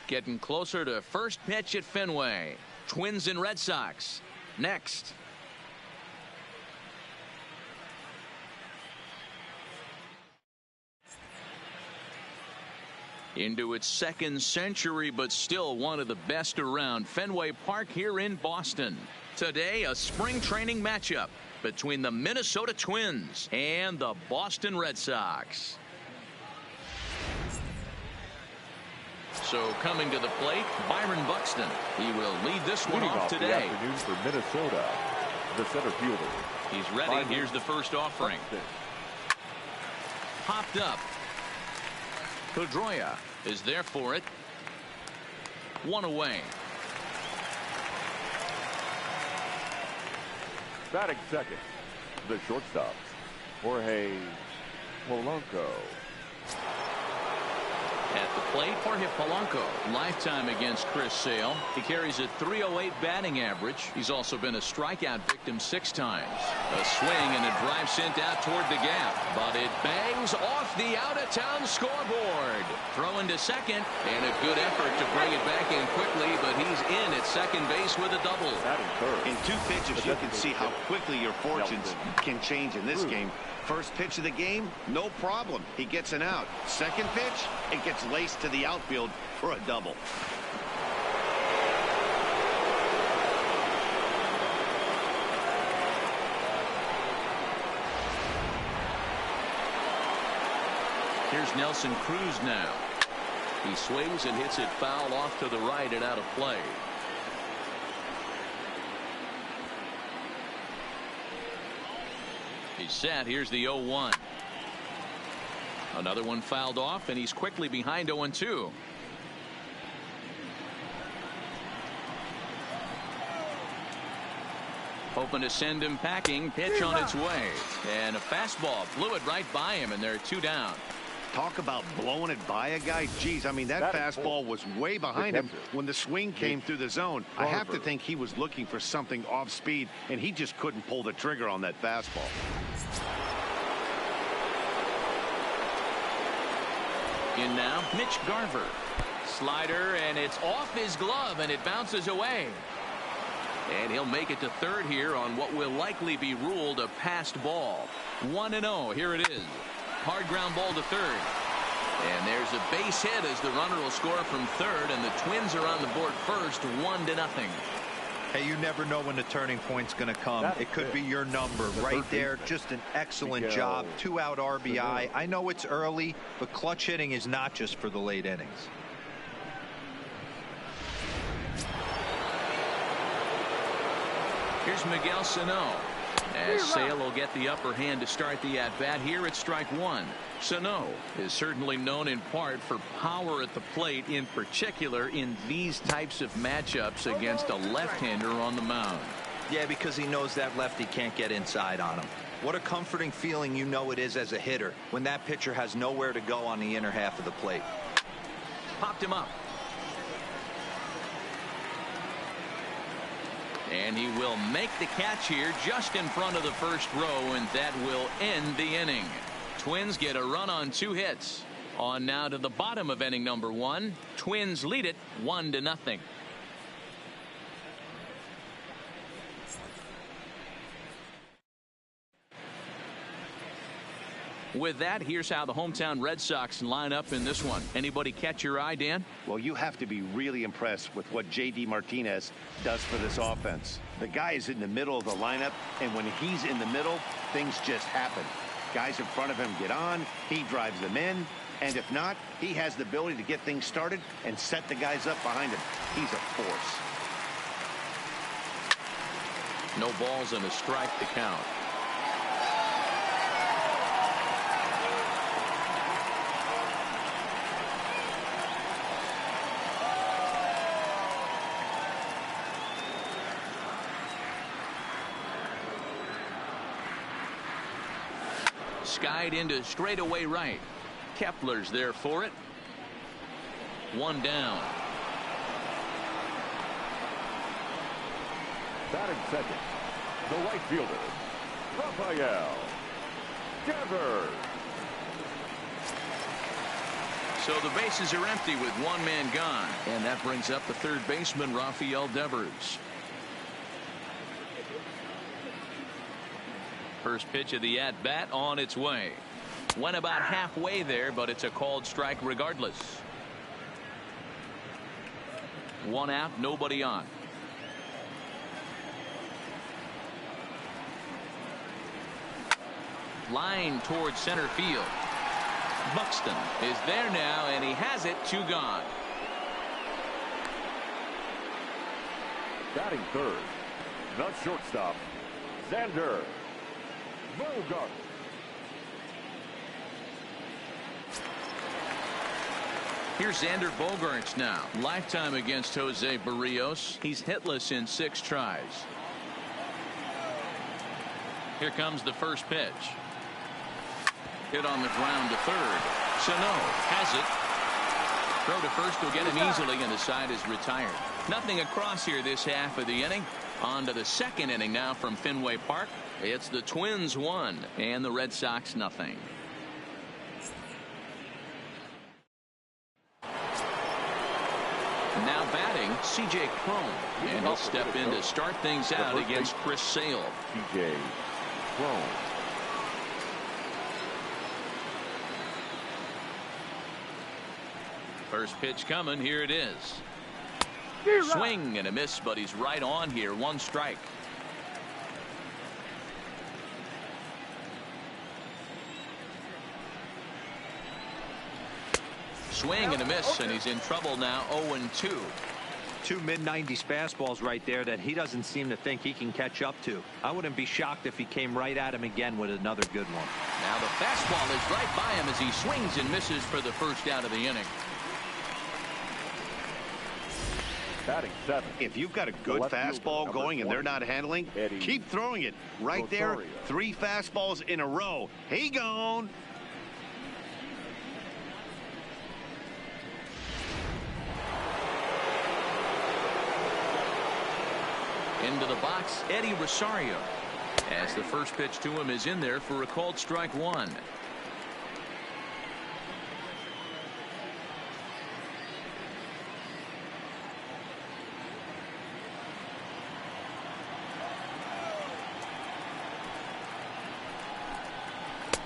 Getting closer to first pitch at Fenway. Twins and Red Sox next. Into its second century, but still one of the best around. Fenway Park here in Boston. Today, a spring training matchup between the Minnesota Twins and the Boston Red Sox. So coming to the plate, Byron Buxton. He will lead this one off today. The afternoon for Minnesota, the center fielder. He's ready. Here's the first offering. Popped up. Pedroia is there for it. One away. Batting second, the shortstop, Jorge Polanco. At the plate, Jorge Polanco, lifetime against Chris Sale. He carries a .308 batting average. He's also been a strikeout victim 6 times. A swing and a drive sent out toward the gap, but it bangs off the out-of-town scoreboard. Throw into second, and a good effort to bring it back in quickly, but he's in at second base with a double. In 2 pitches, you can see how quickly your fortunes can change in this game. First pitch of the game, no problem. He gets an out. Second pitch, it gets laced to the outfield for a double. Here's Nelson Cruz now. He swings and hits it foul off to the right and out of play. He's set. Here's the 0-1. Another one fouled off, and he's quickly behind 0-2. Hoping to send him packing. Pitch on its way. And a fastball blew it right by him, and they're 2 down. Talk about blowing it by a guy. Geez, I mean, that fastball was way behind him when the swing came through the zone. I have to think he was looking for something off speed, and he just couldn't pull the trigger on that fastball. In now, Mitch Garver. Slider, and it's off his glove, and it bounces away. And he'll make it to third here on what will likely be ruled a passed ball. 1-0. Here it is. Hard ground ball to third. And there's a base hit as the runner will score from third, and the Twins are on the board first, 1-0. Hey, you never know when the turning point's going to come. It could be your number right there. Just an excellent job. 2-out RBI. I know it's early, but clutch hitting is not just for the late innings. Here's Miguel Sano. As Sale will get the upper hand to start the at-bat here at strike 1. Sano is certainly known in part for power at the plate, in particular in these types of matchups against a left-hander on the mound. Yeah, because he knows that lefty can't get inside on him. What a comforting feeling you know it is as a hitter when that pitcher has nowhere to go on the inner half of the plate. Popped him up. And he will make the catch here just in front of the first row, and that will end the inning. Twins get a run on 2 hits. On now to the bottom of inning number 1. Twins lead it 1-0. With that, here's how the hometown Red Sox line up in this one. Anybody catch your eye, Dan? Well, you have to be really impressed with what J.D. Martinez does for this offense. The guy is in the middle of the lineup, and when he's in the middle, things just happen. Guys in front of him get on, he drives them in, and if not, he has the ability to get things started and set the guys up behind him. He's a force. No balls and a strike to count. Skied into straightaway right. Kepler's there for it. 1 down. Batting second, the right fielder, Rafael Devers. So the bases are empty with one man gone. And that brings up the third baseman, Rafael Devers. First pitch of the at-bat on its way. Went about halfway there, but it's a called strike regardless. One out, nobody on. Line towards center field. Buxton is there now, and he has it. 2 gone. Batting third, the shortstop, Xander Bogart. Here's Xander Bogaerts now. Lifetime against Jose Barrios. He's hitless in 6 tries. Here comes the first pitch. Hit on the ground to third. Sano has it. Throw to first will get him easily, and the side is retired. Nothing across here this half of the inning. On to the second inning now from Fenway Park. It's the Twins 1 and the Red Sox nothing. Now batting, C.J. Cron, and he'll step in to start things out against Chris Sale. C.J. Cron. First pitch coming. Here it is. Swing and a miss, but he's right on here. 1 strike. Swing and a miss, and he's in trouble now. 0-2. 2 mid-90s fastballs right there that he doesn't seem to think he can catch up to. I wouldn't be shocked if he came right at him again with another good one. Now the fastball is right by him as he swings and misses for the first out of the inning. Batting 7. If you've got a good fastball going and they're not handling, keep throwing it. Right there, 3 fastballs in a row. He gone. Into the box, Eddie Rosario, as the first pitch to him is in there for a called strike 1.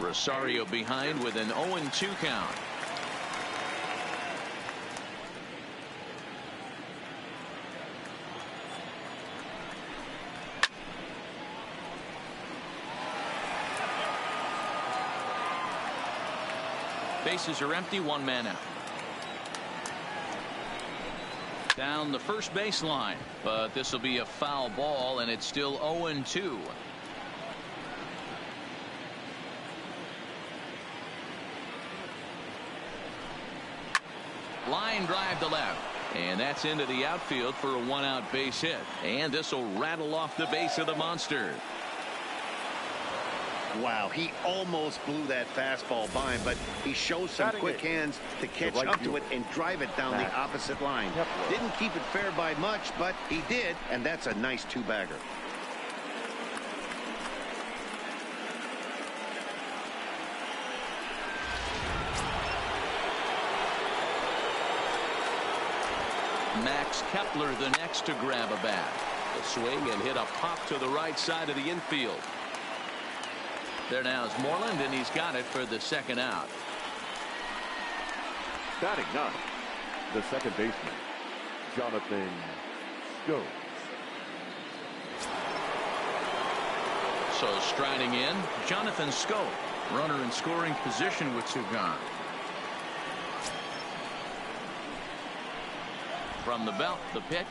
Rosario behind with an 0-2 count. Bases are empty, 1 man out. Down the first baseline, but this will be a foul ball, and it's still 0-2. Line drive to left, and that's into the outfield for a 1-out base hit, and this will rattle off the base of the monster. Wow, he almost blew that fastball by him, but he shows some quick hands to catch up to it and drive it down the opposite line. Didn't keep it fair by much, but he did, and that's a nice 2-bagger. Max Kepler the next to grab a bat. The swing and hit a pop to the right side of the infield. There now is Moreland, and he's got it for the second out. Batting 9, the second baseman, Jonathan Schoop. So striding in, Jonathan Schoop, runner in scoring position with 2 gone. From the belt, the pitch.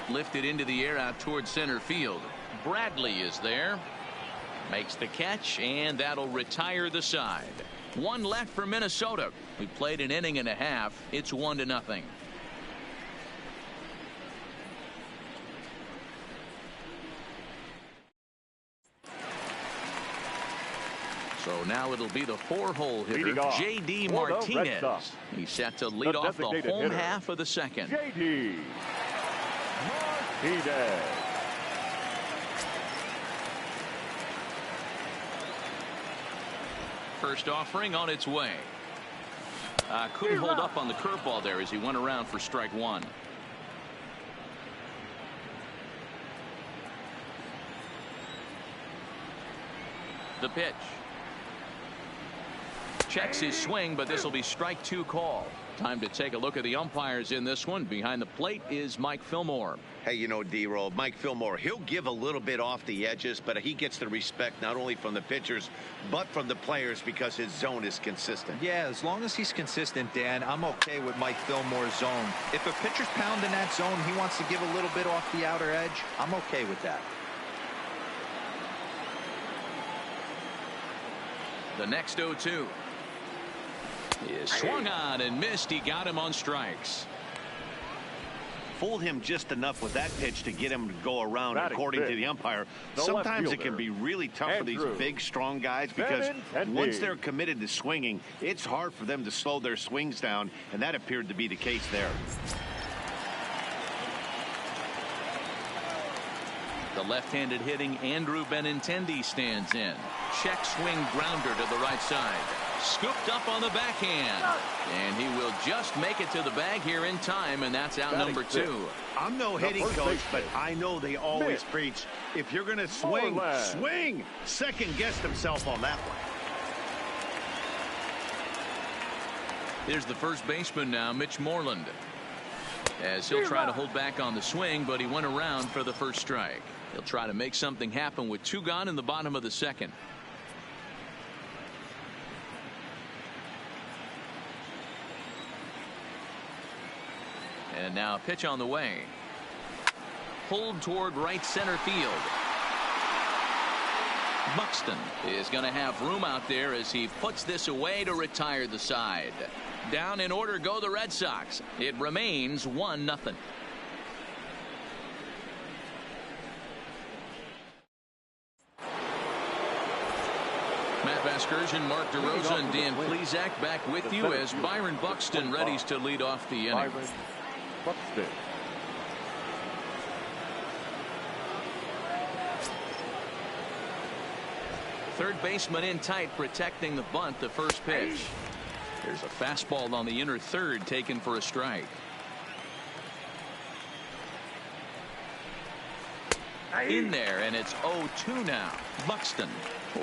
Lifted into the air out towards center field. Bradley is there. Makes the catch, and that'll retire the side. 1 left for Minnesota. We played an inning and a half. It's 1-0. So now it'll be the 4-hole hitter, J.D. Martinez. He's set to lead off the home half of the second. J.D. Martinez. First offering on its way. Couldn't hold up on the curveball there as he went around for strike one. The pitch. Checks his swing, but this will be strike two call. Time to take a look at the umpires in this one. Behind the plate is Mike Fillmore. Hey, you know, D-Roll, Mike Fillmore, he'll give a little bit off the edges, but he gets the respect not only from the pitchers, but from the players because his zone is consistent. Yeah, as long as he's consistent, Dan, I'm okay with Mike Fillmore's zone. If a pitcher's pounding that zone, he wants to give a little bit off the outer edge, I'm okay with that. The next 0-2 is swung on and missed. He got him on strikes. Fooled him just enough with that pitch to get him to go around, according to the umpire. Sometimes it can be really tough for these big, strong guys because once they're committed to swinging, it's hard for them to slow their swings down, and that appeared to be the case there. The left-handed hitting Andrew Benintendi stands in. Check swing grounder to the right side. Scooped up on the backhand. And he will just make it to the bag here in time, and that's out number two. I'm no hitting coach, but I know they always preach, if you're going to swing, swing. Second guessed himself on that one. Here's the first baseman now, Mitch Moreland. As he'll try to hold back on the swing, but he went around for the first strike. He'll try to make something happen with two gone in the bottom of the second. And now a pitch on the way. Pulled toward right center field. Buxton is going to have room out there as he puts this away to retire the side. Down in order go the Red Sox. It remains 1-0. Matt Vasgersian, Mark DeRosa, and Dan Plesac back with you as Byron Buxton readies to lead off the inning. Buxton. Third baseman in tight, protecting the bunt. The first pitch. There's a fastball on the inner third, taken for a strike. In there, and it's 0-2 now. Buxton,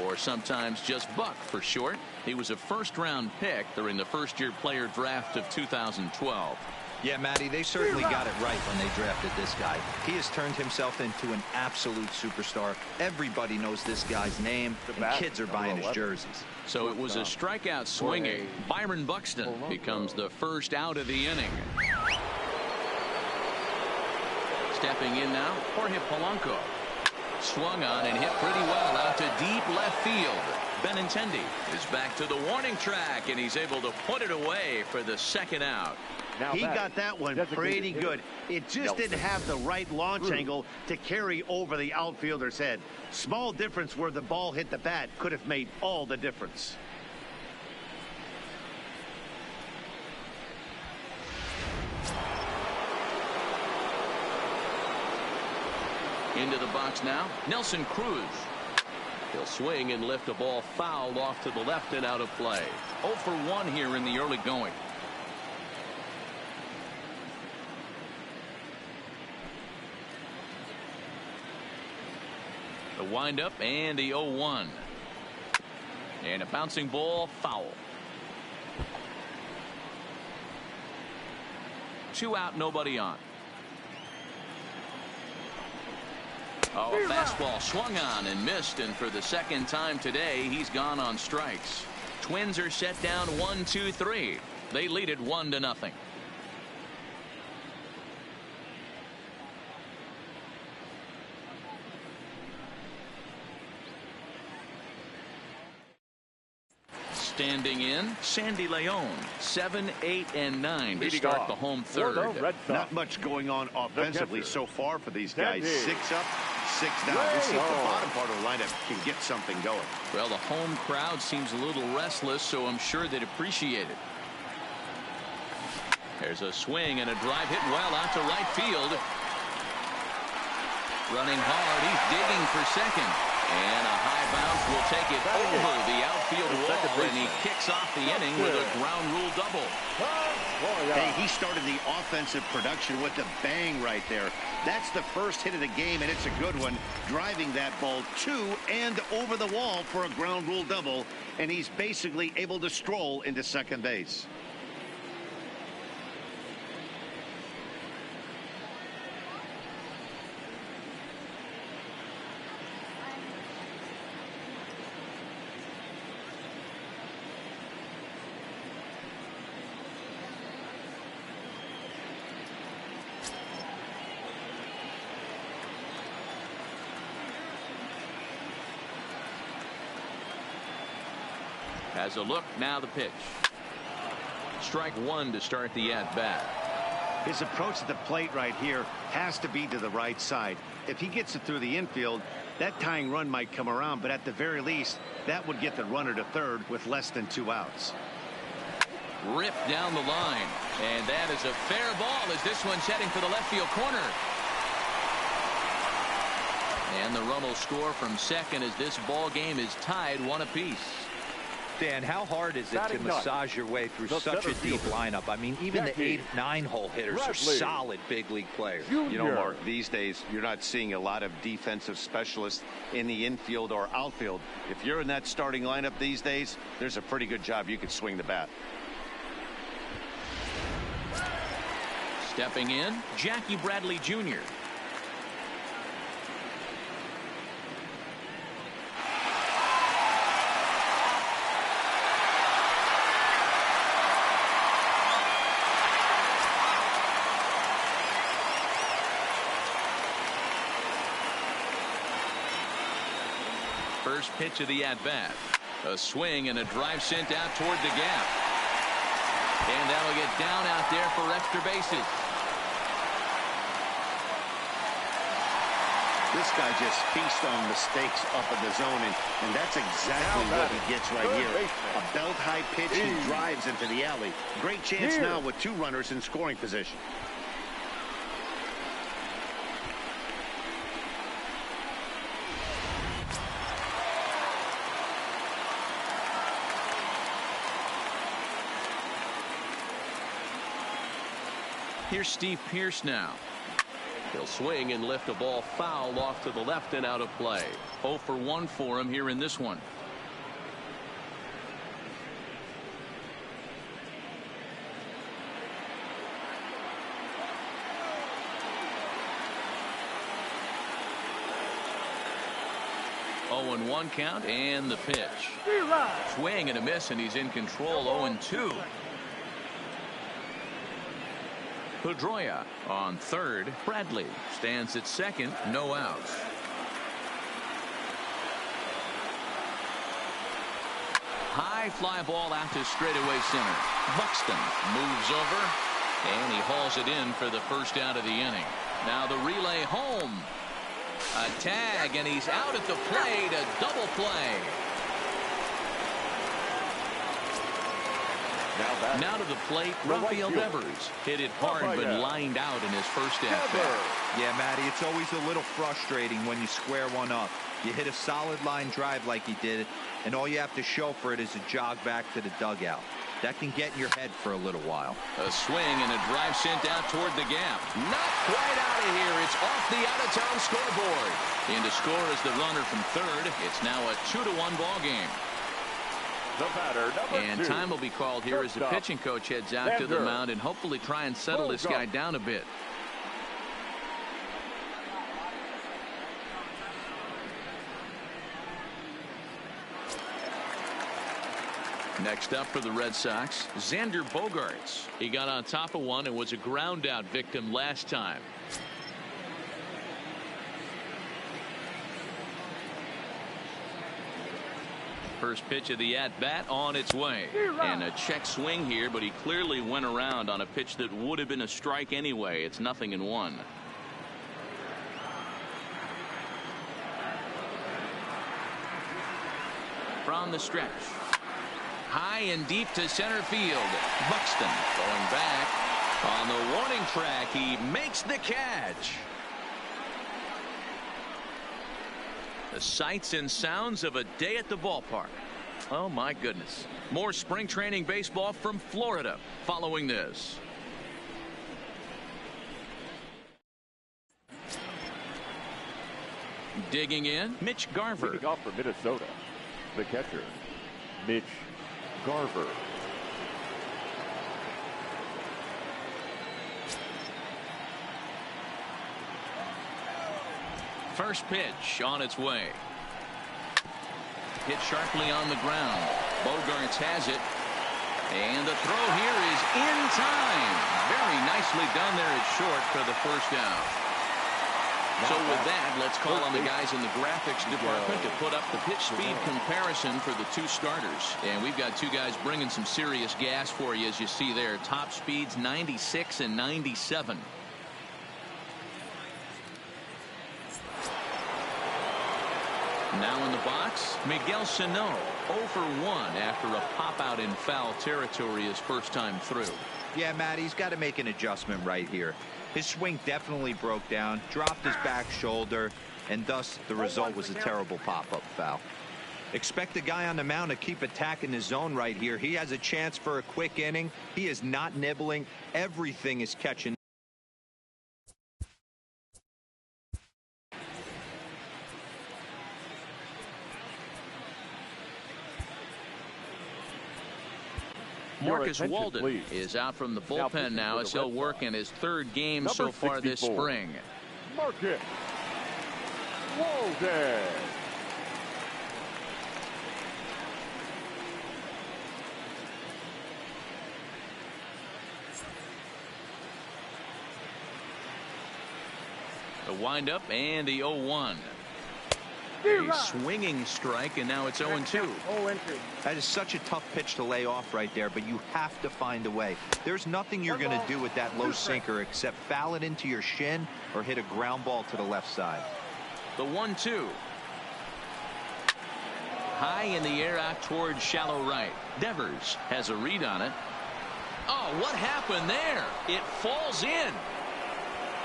or sometimes just Buck for short. He was a first-round pick during the first-year player draft of 2012. Yeah, Matty, they certainly got it right when they drafted this guy. He has turned himself into an absolute superstar. Everybody knows this guy's name, and kids are buying his jerseys. So it was a strikeout swinging. Byron Buxton becomes the first out of the inning. Stepping in now, Jorge Polanco. Swung on and hit pretty well out to deep left field. Benintendi is back to the warning track, and he's able to put it away for the second out. He got that one pretty good. It just didn't have the right launch angle to carry over the outfielder's head. Small difference where the ball hit the bat could have made all the difference. Into the box now, Nelson Cruz. He'll swing and lift a ball foul off to the left and out of play. 0 for 1 here in the early going. The windup and the 0-1. And a bouncing ball foul. 2 out, nobody on. Oh, a fastball swung on and missed, and for the second time today, he's gone on strikes. Twins are set down 1-2-3. They lead it 1-0. Standing in, Sandy Leon, 7, 8, and 9 to start the home third. Not much going on offensively so far for these guys. 6 up, 6 down. We'll see if the bottom part of the lineup can get something going. Well, the home crowd seems a little restless, so I'm sure they'd appreciate it. There's a swing and a drive hit well out to right field. Running hard, he's digging for second. And a high bounce will take it over the outfield wall, and he kicks off the inning with a ground rule double. Hey, he started the offensive production with a bang right there. That's the first hit of the game, and it's a good one, driving that ball to and over the wall for a ground rule double, and he's basically able to stroll into second base. Has a look, now the pitch. Strike one to start the at-bat. His approach at the plate right here has to be to the right side. If he gets it through the infield, that tying run might come around, but at the very least, that would get the runner to third with less than 2 outs. Ripped down the line, and that is a fair ball as this one's heading for the left field corner. And the run will score from second as this ball game is tied 1 apiece. Dan, how hard is it to massage your way through such a deep lineup? I mean, even the 8, 9-hole hitters are solid big league players. You know, Mark, these days you're not seeing a lot of defensive specialists in the infield or outfield. If you're in that starting lineup these days, there's a pretty good job you could swing the bat. Stepping in, Jackie Bradley Jr. First pitch of the at-bat. A swing and a drive sent out toward the gap. And that'll get down out there for extra bases. This guy just feasts on mistakes up in the zone, and that's exactly what he gets right here. A belt-high pitch, he drives into the alley. Great chance now with 2 runners in scoring position. Here's Steve Pearce now. He'll swing and lift a ball foul off to the left and out of play. 0 for 1 for him here in this one. Oh, and 1 count and the pitch. Swing and a miss, and he's in control. 0-2. Pedroia on third. Bradley stands at second. No outs. High fly ball out to straightaway center. Buxton moves over, and he hauls it in for the first out of the inning. Now the relay home. A tag, and he's out at the plate. A double play. Now to the plate, Rafael Devers. Hit it hard, but lined out in his first at-bat. Yeah, Matty, it's always a little frustrating when you square one up. You hit a solid line drive like he did, and all you have to show for it is a jog back to the dugout. That can get in your head for a little while. A swing and a drive sent out toward the gap. Not quite out of here. It's off the out-of-town scoreboard. In to score is the runner from third. It's now a 2-1 ball game. The batter, and time will be called here as the pitching coach heads out to the mound and hopefully try and settle this guy down a bit. Next up for the Red Sox, Xander Bogaerts. He got on top of one and was a ground out victim last time. First pitch of the at-bat on its way. And a check swing here, but he clearly went around on a pitch that would have been a strike anyway. It's 0-1. From the stretch. High and deep to center field. Buxton going back. On the warning track, he makes the catch. The sights and sounds of a day at the ballpark. Oh, my goodness. More spring training baseball from Florida following this. Digging in, Mitch Garver. Leading off for Minnesota, the catcher, Mitch Garver. First pitch on its way. Hit sharply on the ground. Bogarts has it. And the throw here is in time. Very nicely done there at short for the first out. So with that, let's call on the guys in the graphics department to put up the pitch speed comparison for the two starters. And we've got two guys bringing some serious gas for you, as you see there. Top speeds 96 and 97. Now in the box, Miguel Sano, 0 for 1 after a pop out in foul territory his first time through. Yeah, Matt, he's got to make an adjustment right here. His swing definitely broke down, dropped his back shoulder, and thus the result was a terrible pop-up foul. Expect the guy on the mound to keep attacking the zone right here. He has a chance for a quick inning. He is not nibbling. Everything is catching. Marcus Walden is out from the bullpen now as he'll work in his third game so far this spring. Marcus Walden. The windup and the 0-1. A swinging strike, and now it's 0-2. That is such a tough pitch to lay off right there, but you have to find a way. There's nothing you're going to do with that low sinker except foul it into your shin or hit a ground ball to the left side. The 1-2. High in the air out towards shallow right. Devers has a read on it. Oh, what happened there? It falls in.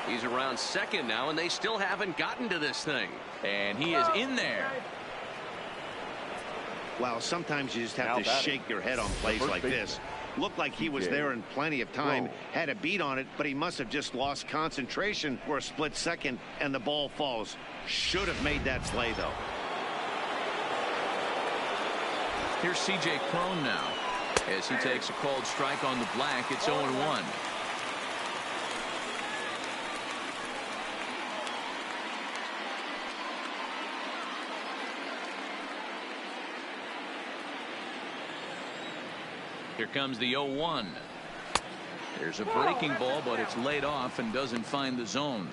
He's around second now, and they still haven't gotten to this thing. And he is in there. Well, sometimes you just have to shake your head on plays like this. Looked like he was there in plenty of time, had a beat on it, but he must have just lost concentration for a split second, and the ball falls. Should have made that play, though. Here's C.J. Cron now as he takes a called strike on the black. It's 0-1. Here comes the 0-1. There's a breaking ball, but it's laid off and doesn't find the zone.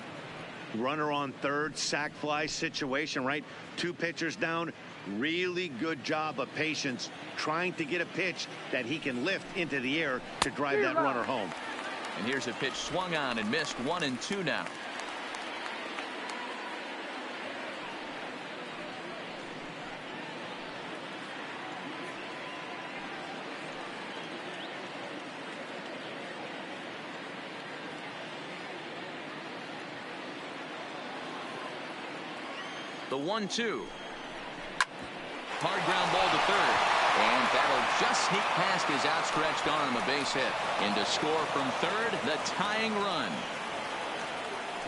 Runner on third, sac fly situation, right? Two pitchers down. Really good job of patience, trying to get a pitch that he can lift into the air to drive that runner home. And here's a pitch swung on and missed. 1-2 now. The 1-2. Hard ground ball to third. And that'll just sneak past his outstretched arm, a base hit. And to score from third, the tying run.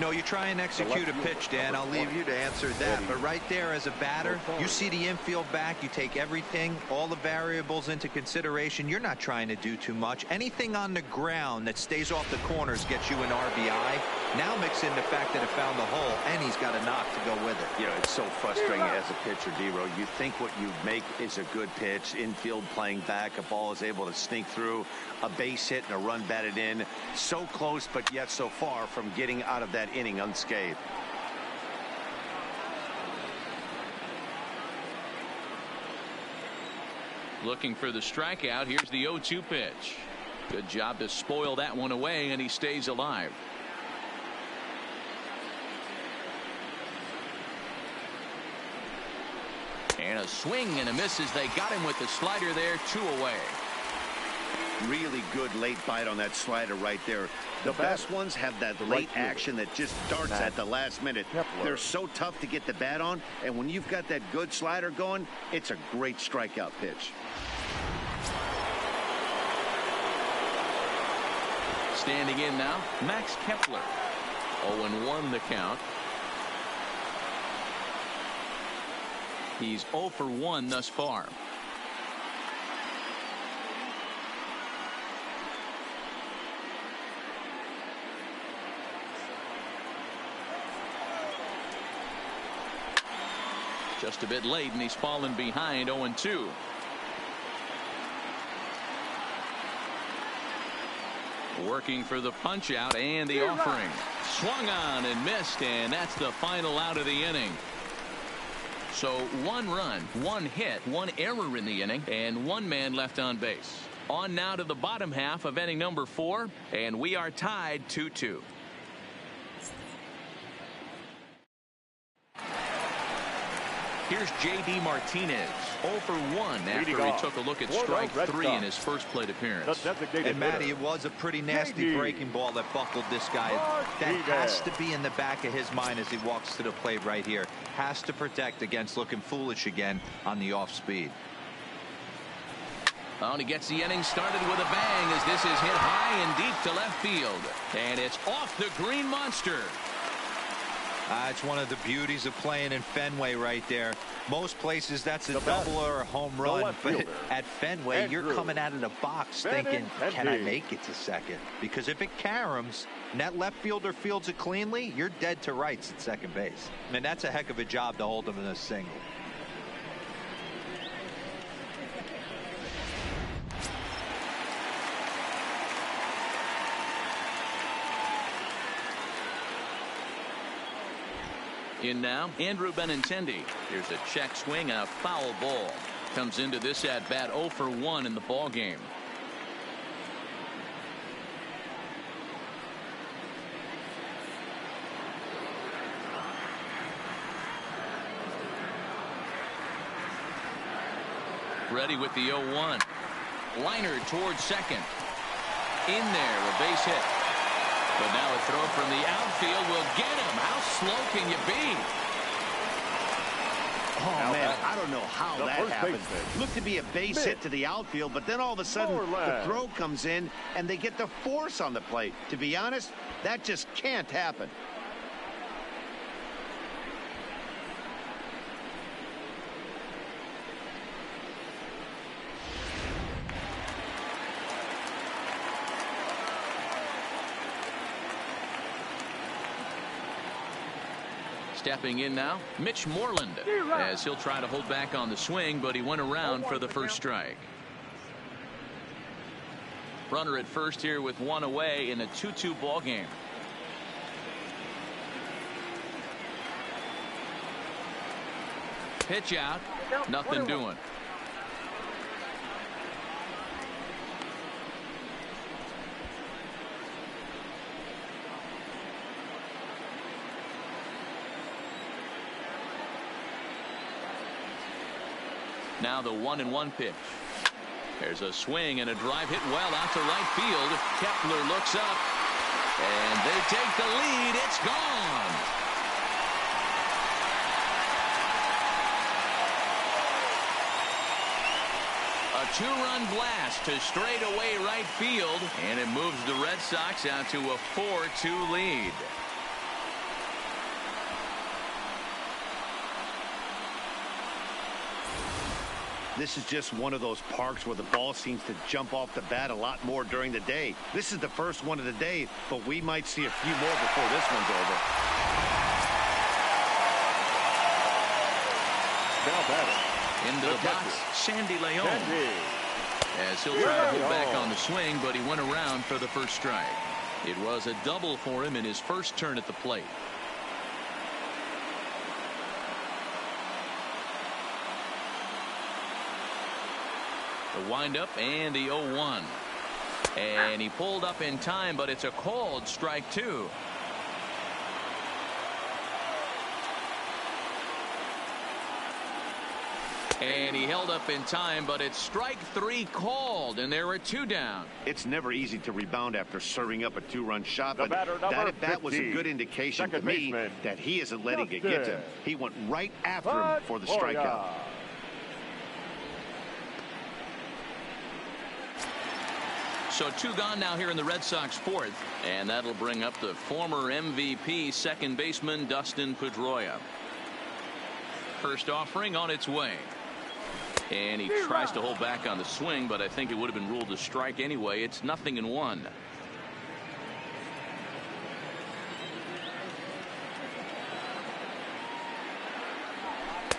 No, you try and execute a pitch, Dan. I'll leave you to answer that. But right there as a batter, you see the infield back. You take everything, all the variables into consideration. You're not trying to do too much. Anything on the ground that stays off the corners gets you an RBI. Now mix in the fact that it found the hole, and he's got a knock to go with it. You know, it's so frustrating as a pitcher, D-Row. You think what you make is a good pitch. Infield playing back. A ball is able to sneak through. A base hit and a run batted in. So close, but yet so far from getting out of that inning unscathed. Looking for the strikeout. Here's the 0-2 pitch. Good job to spoil that one away, and he stays alive. And a swing and a miss as they got him with the slider there. 2 away. Really good late bite on that slider right there. The best ones have that late action that just darts at the last minute. They're so tough to get the bat on, and when you've got that good slider going, it's a great strikeout pitch. Standing in now, Max Kepler. 0-1 the count. He's 0 for 1 thus far. Just a bit late, and he's fallen behind 0-2. Working for the punch out and the offering. Swung on and missed, and that's the final out of the inning. So 1 run, 1 hit, 1 error in the inning, and 1 man left on base. On now to the bottom half of inning number 4, and we are tied 2-2. Here's J.D. Martinez, 0 for 1 after he took a look at strike 3 in his first plate appearance. And Matty, it was a pretty nasty breaking ball that buckled this guy. That has to be in the back of his mind as he walks to the plate right here. Has to protect against looking foolish again on the off speed. Oh, and he gets the inning started with a bang as this is hit high and deep to left field. And it's off the green monster. It's one of the beauties of playing in Fenway right there. Most places that's a double or a home run, but at Fenway you're coming out of the box thinking, can I make it to second? Because if it caroms and that left fielder fields it cleanly, you're dead to rights at second base. I mean, that's a heck of a job to hold him in a single. In now, Andrew Benintendi. Here's a check swing and a foul ball. Comes into this at bat 0 for 1 in the ball game. Ready with the 0-1. Liner towards second. In there, a base hit. But now a throw from the outfield will get him. How slow can you be? Oh, man, I don't know how that happened. Looked to be a base hit to the outfield, but then all of a sudden the throw comes in and they get the force on the plate. To be honest, that just can't happen. Stepping in now, Mitch Moreland, as he'll try to hold back on the swing, but he went around for the first strike. Runner at first here with 1 away in a 2-2 ball game. Pitch out, nothing doing. Now the 1-1 pitch. There's a swing and a drive hit well out to right field. Kepler looks up and they take the lead. It's gone. A 2-run blast to straightaway right field, and it moves the Red Sox out to a 4-2 lead. This is just one of those parks where the ball seems to jump off the bat a lot more during the day. This is the first one of the day, but we might see a few more before this one's over. Now batting. Into the box, Sandy Leon. As he'll try to hold back on the swing, but he went around for the first strike. It was a double for him in his first turn at the plate. The windup and the 0-1. And he pulled up in time, but it's a called strike 2. And he held up in time, but it's strike 3 called, and there were 2 down. It's never easy to rebound after serving up a 2-run shot, but batter, that at bat was a 50, good indication to second me baseman, that he isn't letting it get to him. He went right after him Pedroia. for the strikeout. So 2 gone now here in the Red Sox 4th, and that'll bring up the former MVP second baseman Dustin Pedroia. First offering on its way. And he tries to hold back on the swing, but I think it would have been ruled a strike anyway. It's 0-1.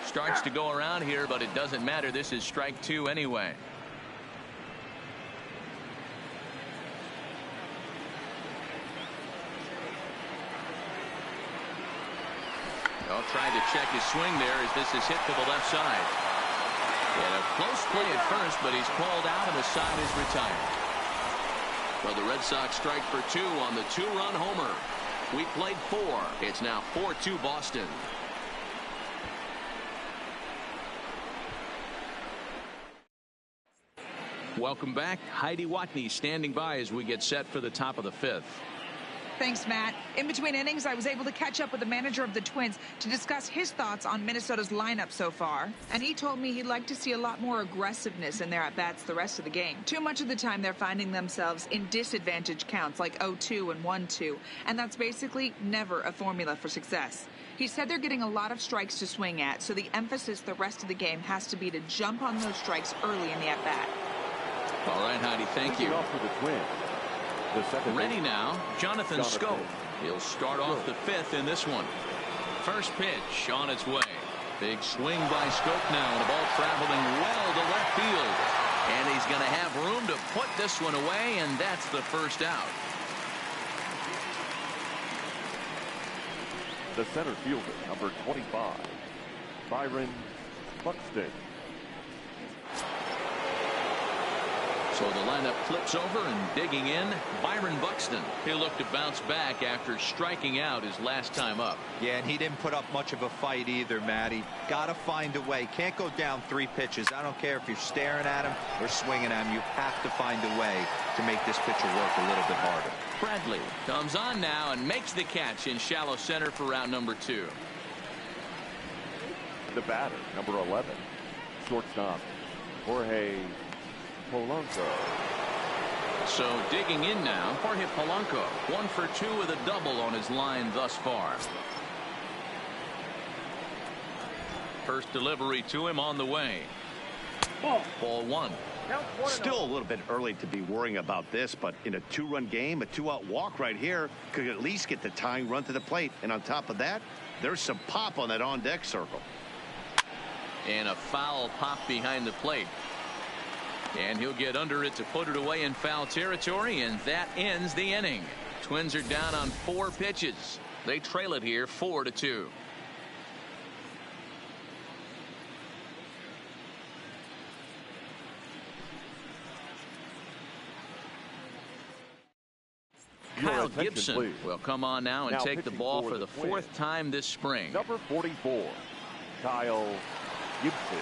Starts to go around here, but it doesn't matter. This is strike 2 anyway. Tried to check his swing there as this is hit to the left side. And a close play at first, but he's called out and the side is retired. Well, the Red Sox strike for 2 on the 2-run homer. We played 4. It's now 4-2 Boston. Welcome back. Heidi Watney standing by as we get set for the top of the 5th. Thanks, Matt. In between innings, I was able to catch up with the manager of the Twins to discuss his thoughts on Minnesota's lineup so far. And he told me he'd like to see a lot more aggressiveness in their at-bats the rest of the game. Too much of the time, they're finding themselves in disadvantage counts like 0-2 and 1-2. And that's basically never a formula for success. He said they're getting a lot of strikes to swing at, so the emphasis the rest of the game has to be to jump on those strikes early in the at-bat. All right, Heidi, thank you. Off for the Twins. Ready now, Jonathan Schoop. He'll start off the 5th in this one. First pitch on its way. Big swing by Schoop now, and the ball traveling well to left field. And he's going to have room to put this one away, and that's the first out. The center fielder, number 25, Byron Buxton. So the lineup flips over and digging in, Byron Buxton. He'll look to bounce back after striking out his last time up. Yeah, and he didn't put up much of a fight either, Matty. Got to find a way. Can't go down 3 pitches. I don't care if you're staring at him or swinging at him. You have to find a way to make this pitcher work a little bit harder. Bradley comes on now and makes the catch in shallow center for round number 2. The batter, number 11, shortstop, Jorge Polanco. So digging in now, Jorge Polanco, 1 for 2 with a double on his line thus far. First delivery to him on the way. Ball 1. Still a little bit early to be worrying about this, but in a 2-run game, a 2-out walk right here could at least get the tying run to the plate. And on top of that, there's some pop on that on-deck circle. And a foul pop behind the plate. And he'll get under it to put it away in foul territory, and that ends the inning. Twins are down on 4 pitches. They trail it here 4-2. Kyle Gibson please. will come on now and take the ball for the 4th time this spring. Number 44, Kyle Gibson.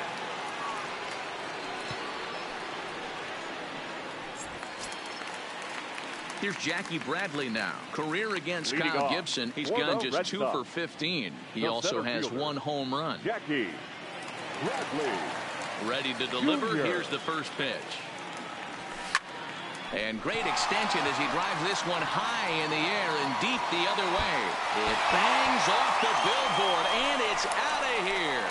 Here's Jackie Bradley now. Career against Leading Kyle off Gibson. He's for gone the just Red 2 Sox. for 15. He The also center has fielder, 1 home run. Jackie Bradley. Ready to deliver. Jr. Here's the first pitch. And great extension as he drives this one high in the air and deep the other way. It bangs off the billboard, and it's out of here.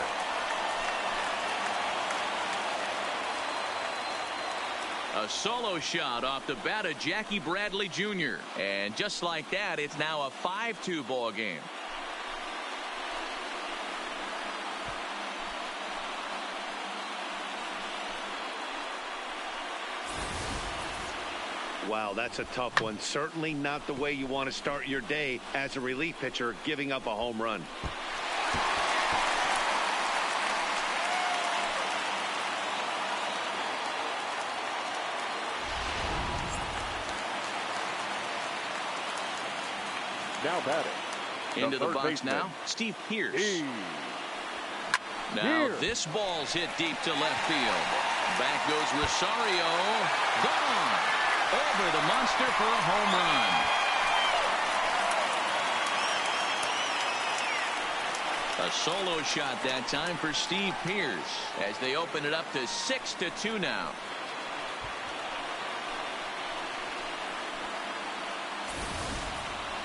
A solo shot off the bat of Jackie Bradley Jr. And just like that, it's now a 5-2 ball game. Wow, that's a tough one. Certainly not the way you want to start your day as a relief pitcher, giving up a home run. Now batting. Into the third box baseman, now, Steve Pearce. Now this ball's hit deep to left field. Back goes Rosario. Gone. Over the monster for a home run. A solo shot that time for Steve Pearce as they open it up to 6-2 now.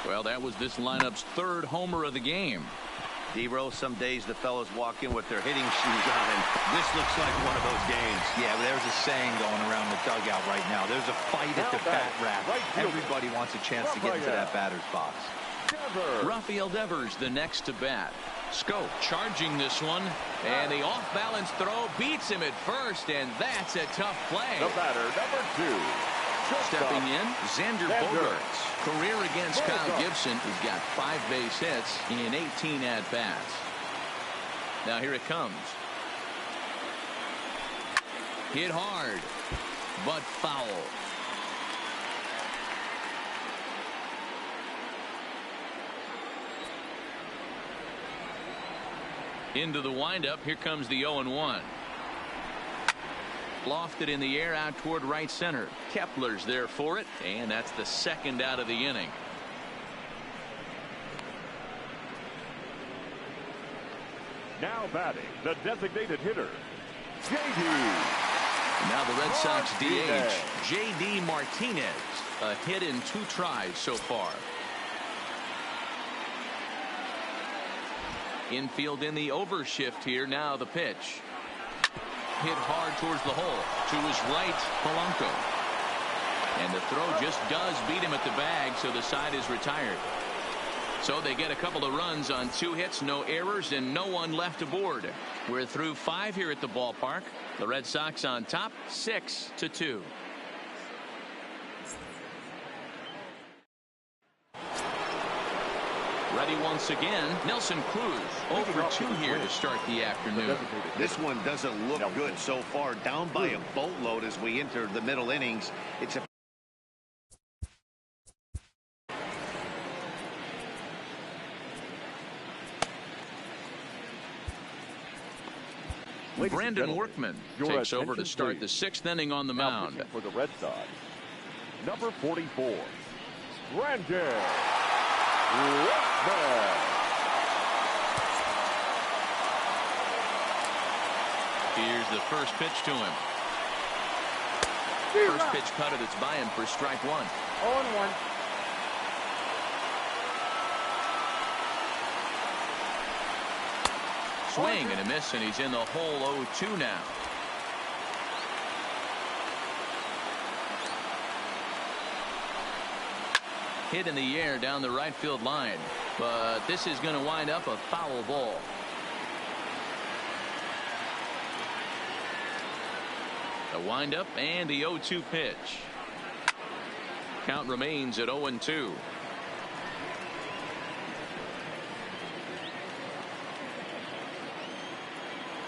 Well, that was this lineup's third homer of the game. D-Rose, some days the fellas walk in with their hitting shoes on, and this looks like one of those games. Yeah, there's a saying going around the dugout right now. There's a fight at the bat rack. Everybody wants a chance to get into that batter's box. Rafael Devers, the next to bat. Scope charging this one, and the off-balance throw beats him at first, and that's a tough play. The batter, number 2. Stepping in, Xander Bogaerts. Career against Kyle Gibson. He's got 5 base hits in 18 at-bats. Now here it comes. Hit hard, but foul. Into the windup. Here comes the 0-1. Lofted in the air out toward right center. Kepler's there for it, and that's the second out of the inning. Now batting, the designated hitter, J.D. Now the Red Sox DH, J.D. Martinez. A hit in 2 tries so far. Infield in the overshift here. Now the pitch. Hit hard towards the hole. To his right, Polanco. And the throw just does beat him at the bag, so the side is retired. So they get a couple of runs on 2 hits, no errors, and no one left aboard. We're through 5 here at the ballpark. The Red Sox on top, 6-2. Ready once again, Nelson Cruz. 0 for 2 here to start the afternoon. This one doesn't look good so far. Down by a boatload as we enter the middle innings. It's a Brandon Workman takes over to start the 6th inning on the mound. For the Red Sox, number 44, Brandon Workman. Here's the first pitch to him. First pitch cutter that's by him for strike 1. 0-1. Swing and a miss, and he's in the hole. 0-2 now. Hit in the air down the right field line, but this is going to wind up a foul ball. A windup and the 0-2 pitch. Count remains at 0-2.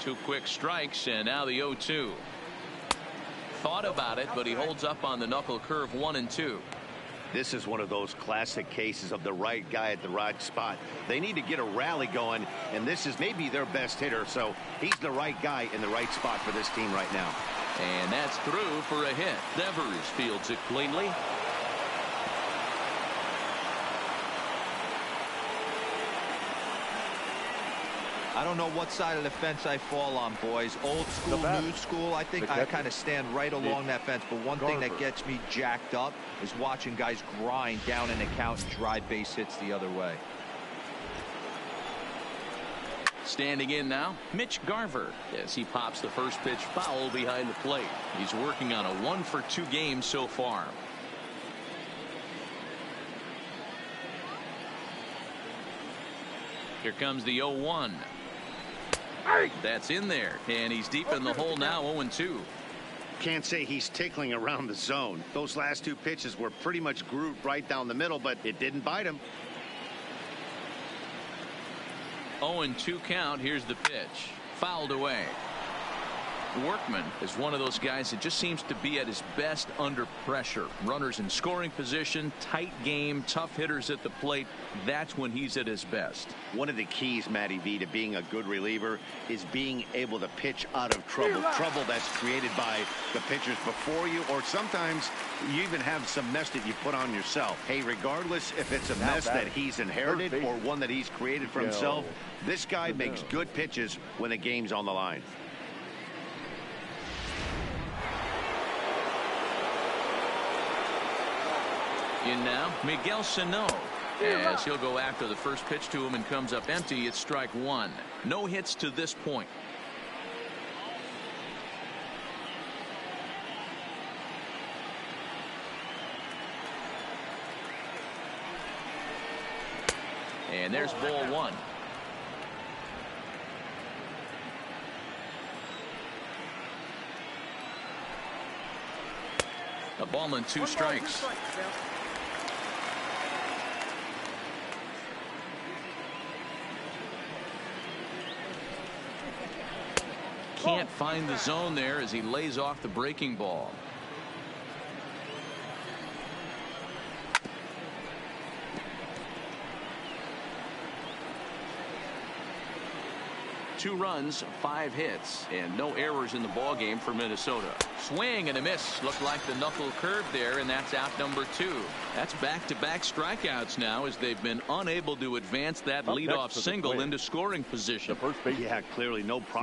Two quick strikes, and now the 0-2. Thought about it, but he holds up on the knuckle curve. 1-2. This is one of those classic cases of the right guy at the right spot. They need to get a rally going, and this is maybe their best hitter, so he's the right guy in the right spot for this team right now. And that's through for a hit. Devers fields it cleanly. I don't know what side of the fence I fall on, boys. Old school, new school. I think I kind of stand right along that fence. But one thing that gets me jacked up is watching guys grind down an account and drive base hits the other way. Standing in now, Mitch Garver, as he pops the first pitch foul behind the plate. He's working on a 1-for-2 game so far. Here comes the 0-1. That's in there, and he's deep in the hole now. 0-2. Can't say he's tickling around the zone. Those last 2 pitches were pretty much grooved right down the middle, but it didn't bite him. 0-2 count. Here's the pitch. Fouled away. Workman is one of those guys that just seems to be at his best under pressure. Runners in scoring position, tight game, tough hitters at the plate. That's when he's at his best. One of the keys, Matty V, to being a good reliever is being able to pitch out of trouble. Trouble that's created by the pitchers before you, or sometimes you even have some mess that you put on yourself. Hey, regardless if it's a mess that he's inherited or one that he's created for himself, this guy makes good pitches when the game's on the line. In now, Miguel Sano, as he'll go after the first pitch to him and comes up empty. It's strike one. No hits to this point. And there's ball one. A ball and two strikes. Can't find the zone there as he lays off the breaking ball. Two runs, 5 hits, and no errors in the ball game for Minnesota. Swing and a miss. Looked like the knuckle curve there, and that's out number 2. That's back-to-back strikeouts now as they've been unable to advance that leadoff single into scoring position. Yeah, clearly no problem.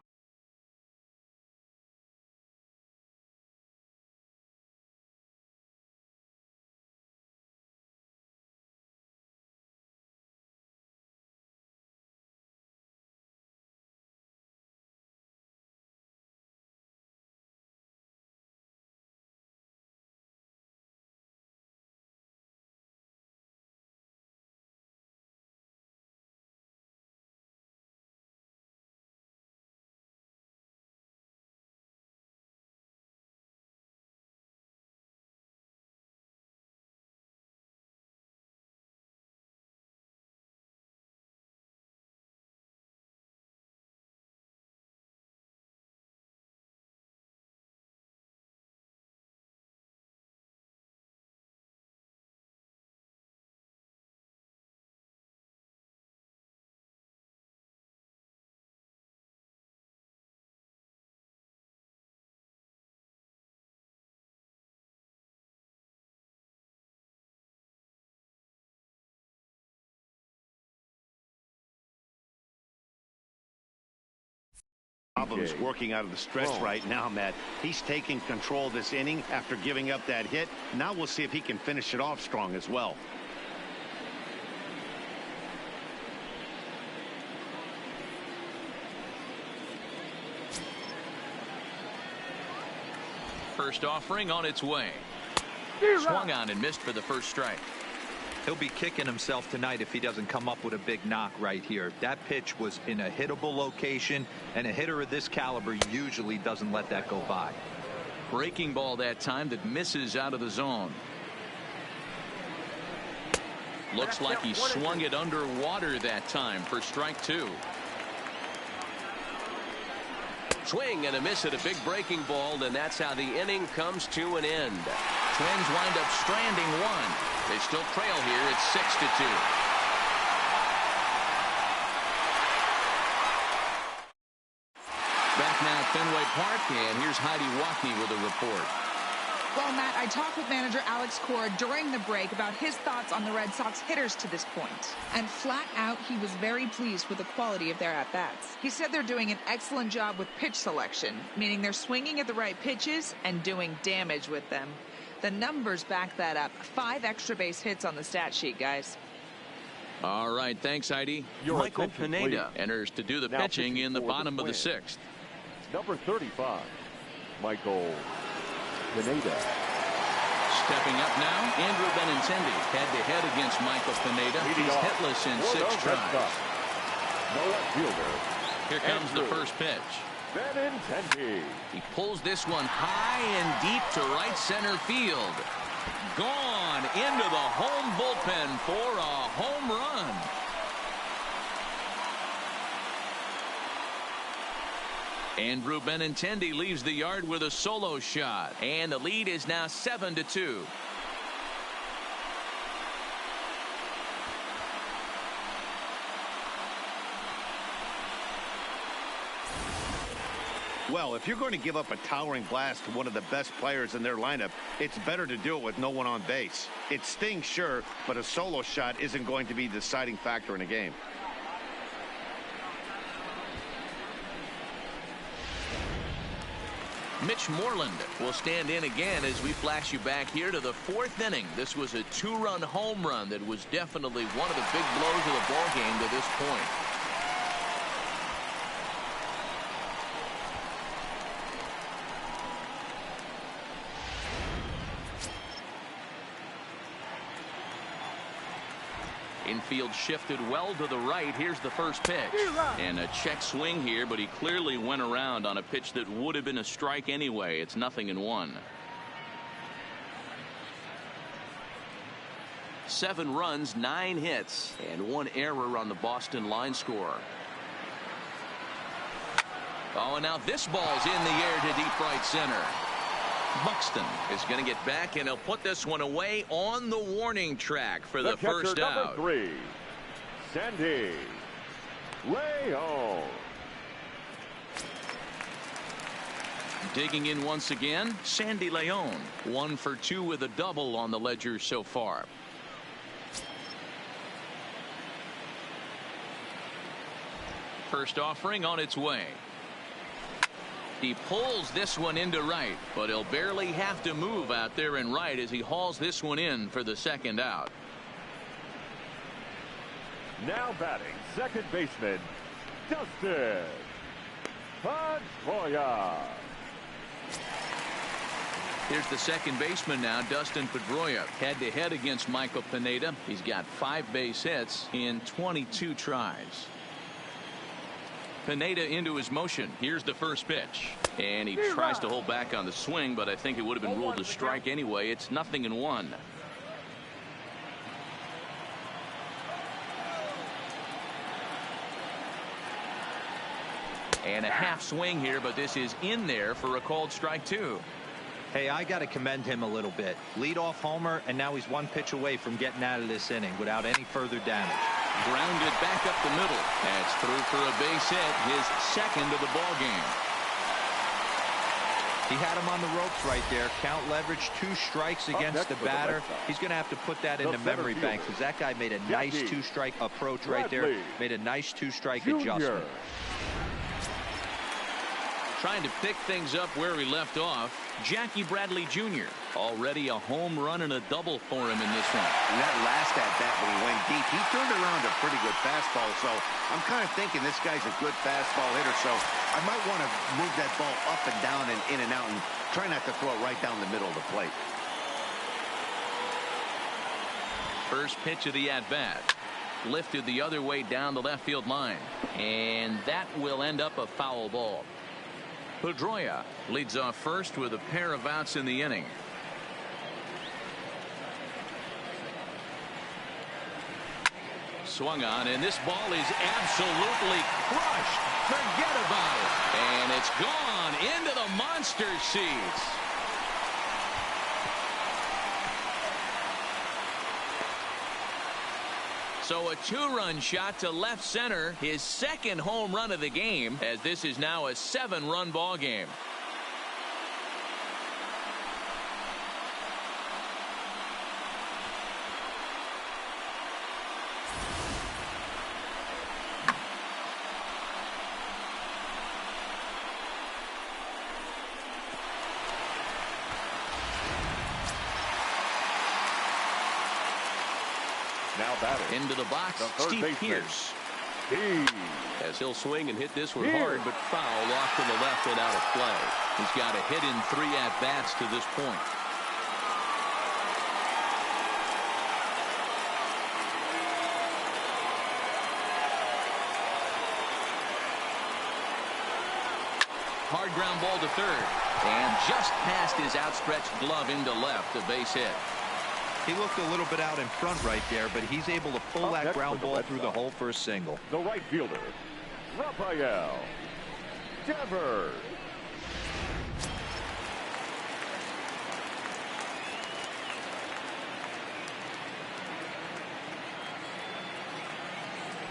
Problems working out of the stretch right now, Matt. He's taking control of this inning after giving up that hit. Now we'll see if he can finish it off strong as well. First offering on its way. Swung on and missed for the first strike. He'll be kicking himself tonight if he doesn't come up with a big knock right here. That pitch was in a hittable location, and a hitter of this caliber usually doesn't let that go by. Breaking ball that time that misses out of the zone. Looks like he swung it underwater that time for strike 2. Swing and a miss at a big breaking ball, and that's how the inning comes to an end. Twins wind up stranding one. They still trail here. It's 6-2. Back now at Fenway Park, and here's Heidi Wackney with a report. Well, Matt, I talked with manager Alex Cora during the break about his thoughts on the Red Sox hitters to this point. And flat out, he was very pleased with the quality of their at-bats. He said they're doing an excellent job with pitch selection, meaning they're swinging at the right pitches and doing damage with them. The numbers back that up. 5 extra base hits on the stat sheet, guys. All right, thanks, Heidi. Michael Pineda enters to do the pitching in the bottom of the 6th. Number 35, Michael Pineda. Stepping up now, Andrew Benintendi head-to-head against Michael Pineda. He's hitless in 6 tries. No left fielder. Here comes the first pitch. Benintendi. He pulls this one high and deep to right center field. Gone into the home bullpen for a home run. Andrew Benintendi leaves the yard with a solo shot, and the lead is now 7-2. Well, if you're going to give up a towering blast to one of the best players in their lineup, it's better to do it with no one on base. It stings, sure, but a solo shot isn't going to be the deciding factor in a game. Mitch Moreland will stand in again as we flash you back here to the 4th inning. This was a 2-run home run that was definitely one of the big blows of the ball game to this point. Infield shifted well to the right. Here's the first pitch. And a check swing here, but he clearly went around on a pitch that would have been a strike anyway. It's 0-1. 7 runs, 9 hits, and 1 error on the Boston line score. Oh, and now this ball's in the air to deep right center. Buxton is going to get back, and he'll put this one away on the warning track for the first out. Number 3, Sandy León. Digging in once again, Sandy León. 1 for 2 with a double on the ledger so far. First offering on its way. He pulls this one into right, but he'll barely have to move out there in right as he hauls this one in for the second out. Now batting, second baseman, Dustin Pedroia. Here's the second baseman now, Dustin Pedroia, head-to-head against Michael Pineda. He's got 5 base hits in 22 tries. Pineda into his motion. Here's the first pitch. And he tries to hold back on the swing, but I think it would have been ruled a strike anyway. It's 0-1. And a half swing here, but this is in there for a called strike 2. Hey, I got to commend him a little bit. Leadoff homer, and now he's 1 pitch away from getting out of this inning without any further damage. Grounded back up the middle. That's through for a base hit, his second of the ball game. He had him on the ropes right there. Count leverage, 2 strikes against the batter. He's going to have to put that in the memory bank because that guy made a nice 2-strike approach right there. Made a nice 2-strike adjustment. Trying to pick things up where he left off, Jackie Bradley Jr. Already a home run and a double for him in this one. And that last at-bat when he went deep, he turned around a pretty good fastball. So I'm kind of thinking this guy's a good fastball hitter. So I might want to move that ball up and down and in and out and try not to throw it right down the middle of the plate. First pitch of the at-bat. Lifted the other way down the left field line. And that will end up a foul ball. Pedroia leads off first with a pair of outs in the inning. Swung on, and this ball is absolutely crushed. Forget about it. And it's gone into the monster seats. So a 2-run shot to left center, his second home run of the game, as this is now a 7-run ball game. Now batting. Into the box, Steve Pearce. As he'll swing and hit this one hard, but foul off to the left and out of play. He's got a hit in 3 at-bats to this point. Hard ground ball to third. And just past his outstretched glove into left, a base hit. He looked a little bit out in front right there, but he's able to pull that ground ball through the hole for a single. The right fielder, Rafael Devers.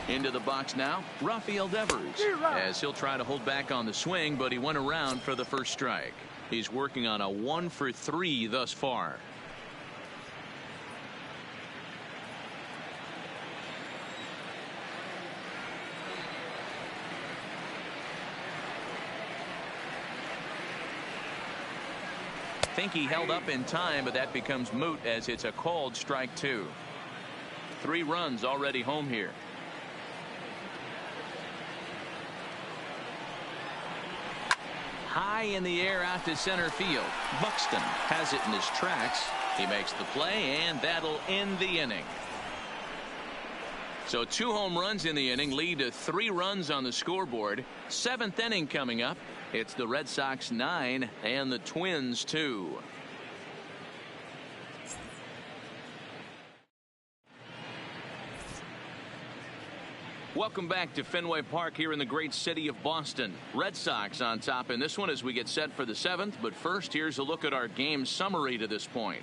Into the box now, Rafael Devers, as he'll try to hold back on the swing, but he went around for the first strike. He's working on a 1-for-3 thus far. Think he held up in time, but that becomes moot as it's a called strike 2. 3 runs already home here. High in the air out to center field. Buxton has it in his tracks. He makes the play, and that'll end the inning. So 2 home runs in the inning lead to 3 runs on the scoreboard. 7th inning coming up. It's the Red Sox 9 and the Twins 2. Welcome back to Fenway Park here in the great city of Boston. Red Sox on top in this one as we get set for the 7th. But first, here's a look at our game summary to this point.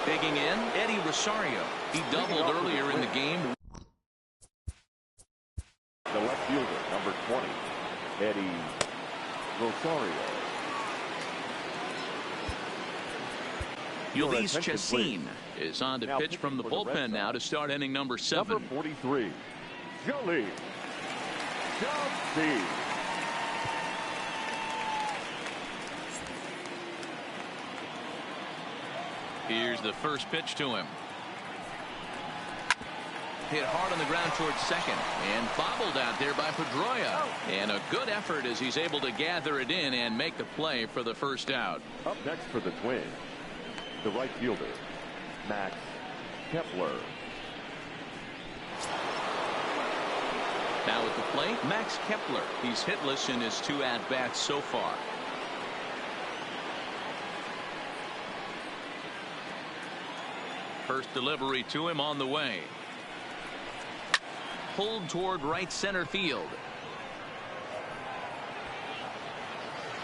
Digging in, Eddie Rosario. He doubled earlier in the game. The left fielder, number 20, Eddie Rosario. Ulysses Chacin is on to pitch from the bullpen now to start inning number 7. Number 43, Ulysses Chacin. Here's the first pitch to him. Hit hard on the ground towards second and bobbled out there by Pedroia. And a good effort as he's able to gather it in and make the play for the first out. Up next for the Twins, the right fielder, Max Kepler. Now at the plate, Max Kepler. He's hitless in his 2 at-bats so far. First delivery to him on the way. Pulled toward right center field.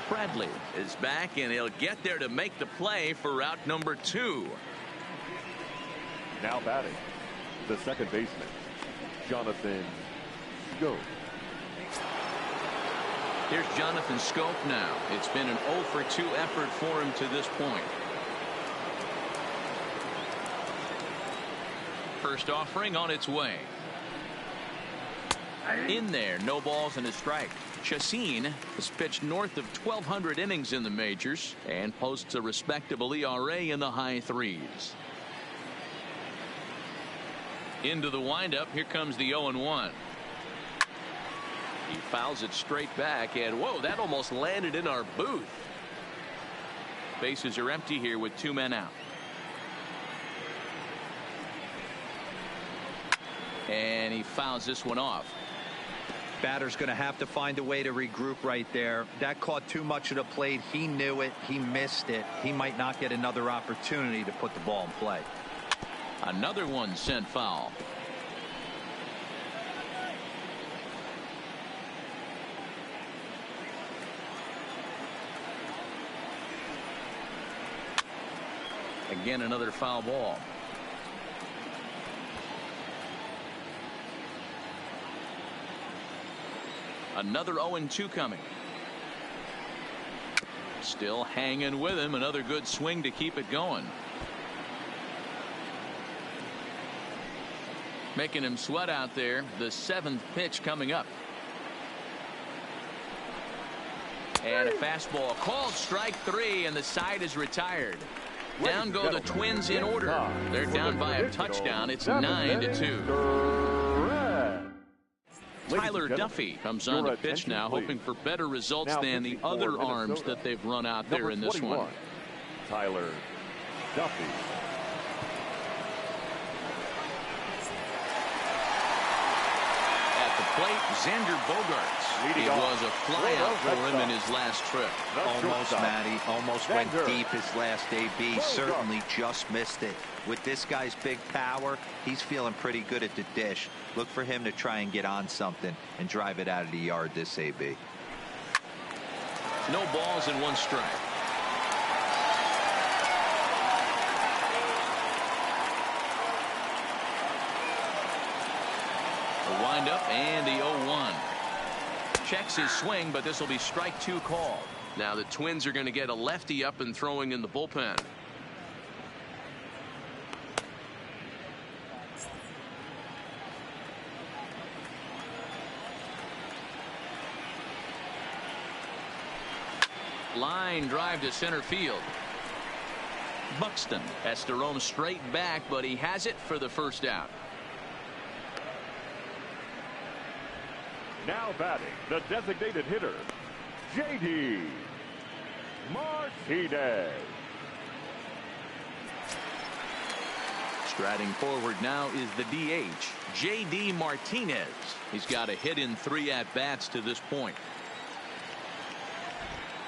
Bradley is back, and he'll get there to make the play for route number 2. Now batting, the second baseman, Jonathan Schoop. Here's Jonathan Schoop now. It's been an 0-for-2 effort for him to this point. First offering on its way. In there, no balls and a strike. Chacin has pitched north of 1,200 innings in the majors and posts a respectable ERA in the high 3s. Into the windup. Here comes the 0-1. He fouls it straight back, and whoa, that almost landed in our booth. Bases are empty here with 2 men out. And he fouls this one off. Batter's going to have to find a way to regroup right there. That caught too much of the plate. He knew it. He missed it. He might not get another opportunity to put the ball in play. Another one sent foul. Again, another foul ball. Another 0-2 coming. Still hanging with him. Another good swing to keep it going. Making him sweat out there. The 7th pitch coming up. And a fastball called strike 3, and the side is retired. Down go the Twins in order. They're down by a touchdown. It's 9-2. Tyler Duffy comes on to pitch now, hoping for better results than the other arms that they've run out there in this one. Tyler Duffy. At the plate, Xander Bogaerts. Leading It off. was a flyout for him in his last trip. Almost, Matty. Almost went Xander. deep his last AB. Certainly just missed it. With this guy's big power, he's feeling pretty good at the dish. Look for him to try and get on something and drive it out of the yard this AB. No balls and one strike. The windup and the 0-1. Checks his swing, but this will be strike two called. Now the Twins are going to get a lefty up and throwing in the bullpen. Line drive to center field. Buxton has to roam straight back, but he has it for the first out. Now batting, the designated hitter, J.D. Martinez. Striding forward now is the DH, J.D. Martinez. He's got a hit in 3 at-bats to this point.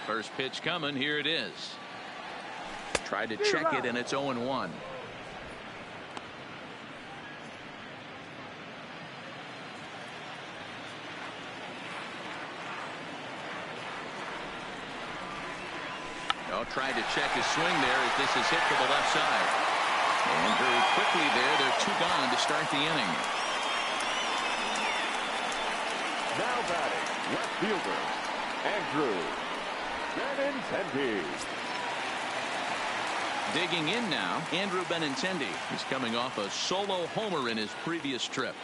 First pitch coming. Here it is. Tried to check it, and it's 0-1. Tried to check his swing there as this is hit to the left side. And very quickly there, they're 2 gone to start the inning. Now batting, left fielder, Andrew Benintendi. Digging in now, Andrew Benintendi. He's coming off a solo homer in his previous trip.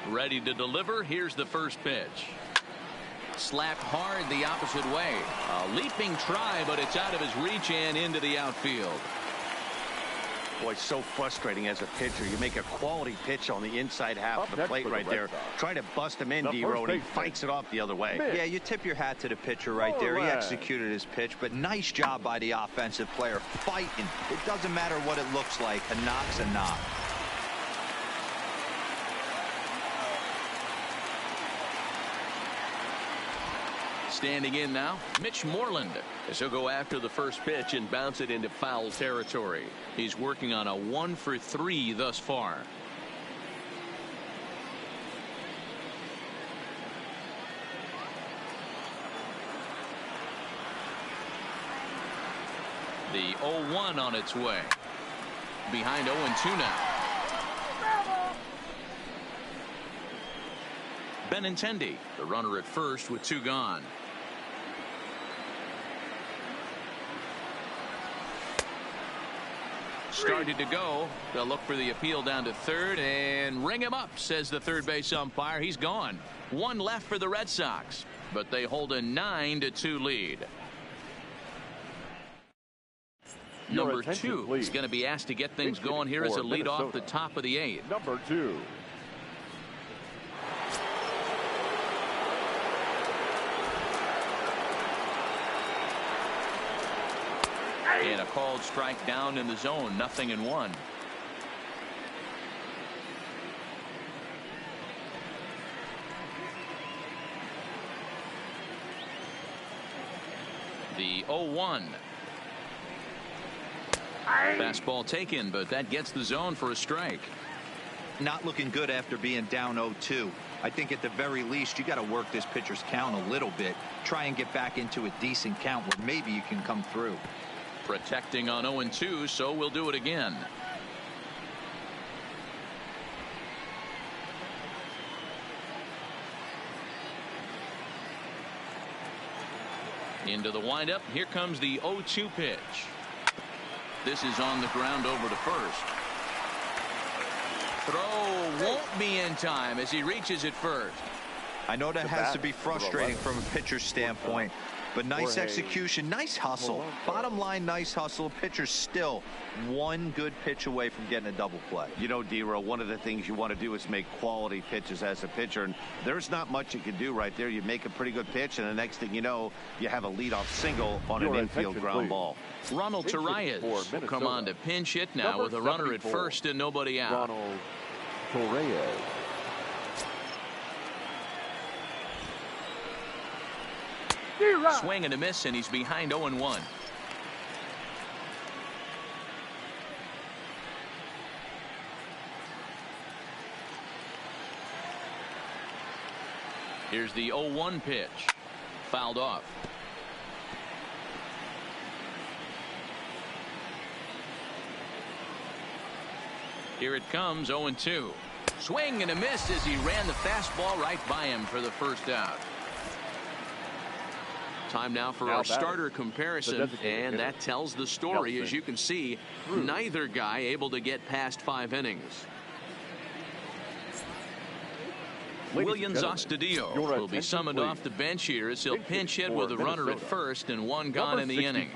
Ready to deliver. Here's the first pitch. Slapped hard the opposite way. A leaping try, but it's out of his reach and into the outfield. Boy, it's so frustrating as a pitcher. You make a quality pitch on the inside half Up of the next plate for the right Red there. Sox. Try to bust him in, The D-Row, first and he baseman. fights it off the other way. Mitch. Yeah, you tip your hat to the pitcher right there. He executed his pitch, but nice job by the offensive player fighting. It doesn't matter what it looks like. A knock's a knock. Standing in now, Mitch Moreland, as he'll go after the first pitch and bounce it into foul territory. He's working on a 1 for 3 thus far. The 0-1 on its way. Behind 0-2 now. Benintendi, the runner at first with 2 gone. Started to go. They'll look for the appeal down to third and ring him up, says the third base umpire. He's gone. 1 left for the Red Sox, but they hold a 9-2 lead. Number 2 is going to be asked to get things going here as a lead off the top of the 8th. Number 2. And a called strike down in the zone. 0-1. The 0-1. Fastball taken, but that gets the zone for a strike. Not looking good after being down 0-2. I think at the very least you got to work this pitcher's count a little bit. Try and get back into a decent count where maybe you can come through. Protecting on 0-2, so we'll do it again. Into the windup. Here comes the 0-2 pitch. This is on the ground over to first. Throw won't be in time as he reaches it first. I know that has to be frustrating from a pitcher's standpoint. But nice execution, nice hustle. Bottom line, nice hustle. Pitcher's still one good pitch away from getting a double play. You know, D-Row, one of the things you want to do is make quality pitches as a pitcher, and there's not much you can do right there. You make a pretty good pitch, and the next thing you know, you have a leadoff single on an infield ground ball. Ronald Torreyes will come on to pinch hit now with a runner at first and nobody out. Ronald Torreyes. Swing and a miss, and he's behind 0-1. Here's the 0-1 pitch. Fouled off. Here it comes, 0-2. Swing and a miss as he ran the fastball right by him for the first out. Time now for our starter comparison, and that tells the story. As you can see, neither guy able to get past 5 innings. Williams Astudillo will be summoned off the bench here as he'll pinch hit with a runner at first and 1 gone in the inning.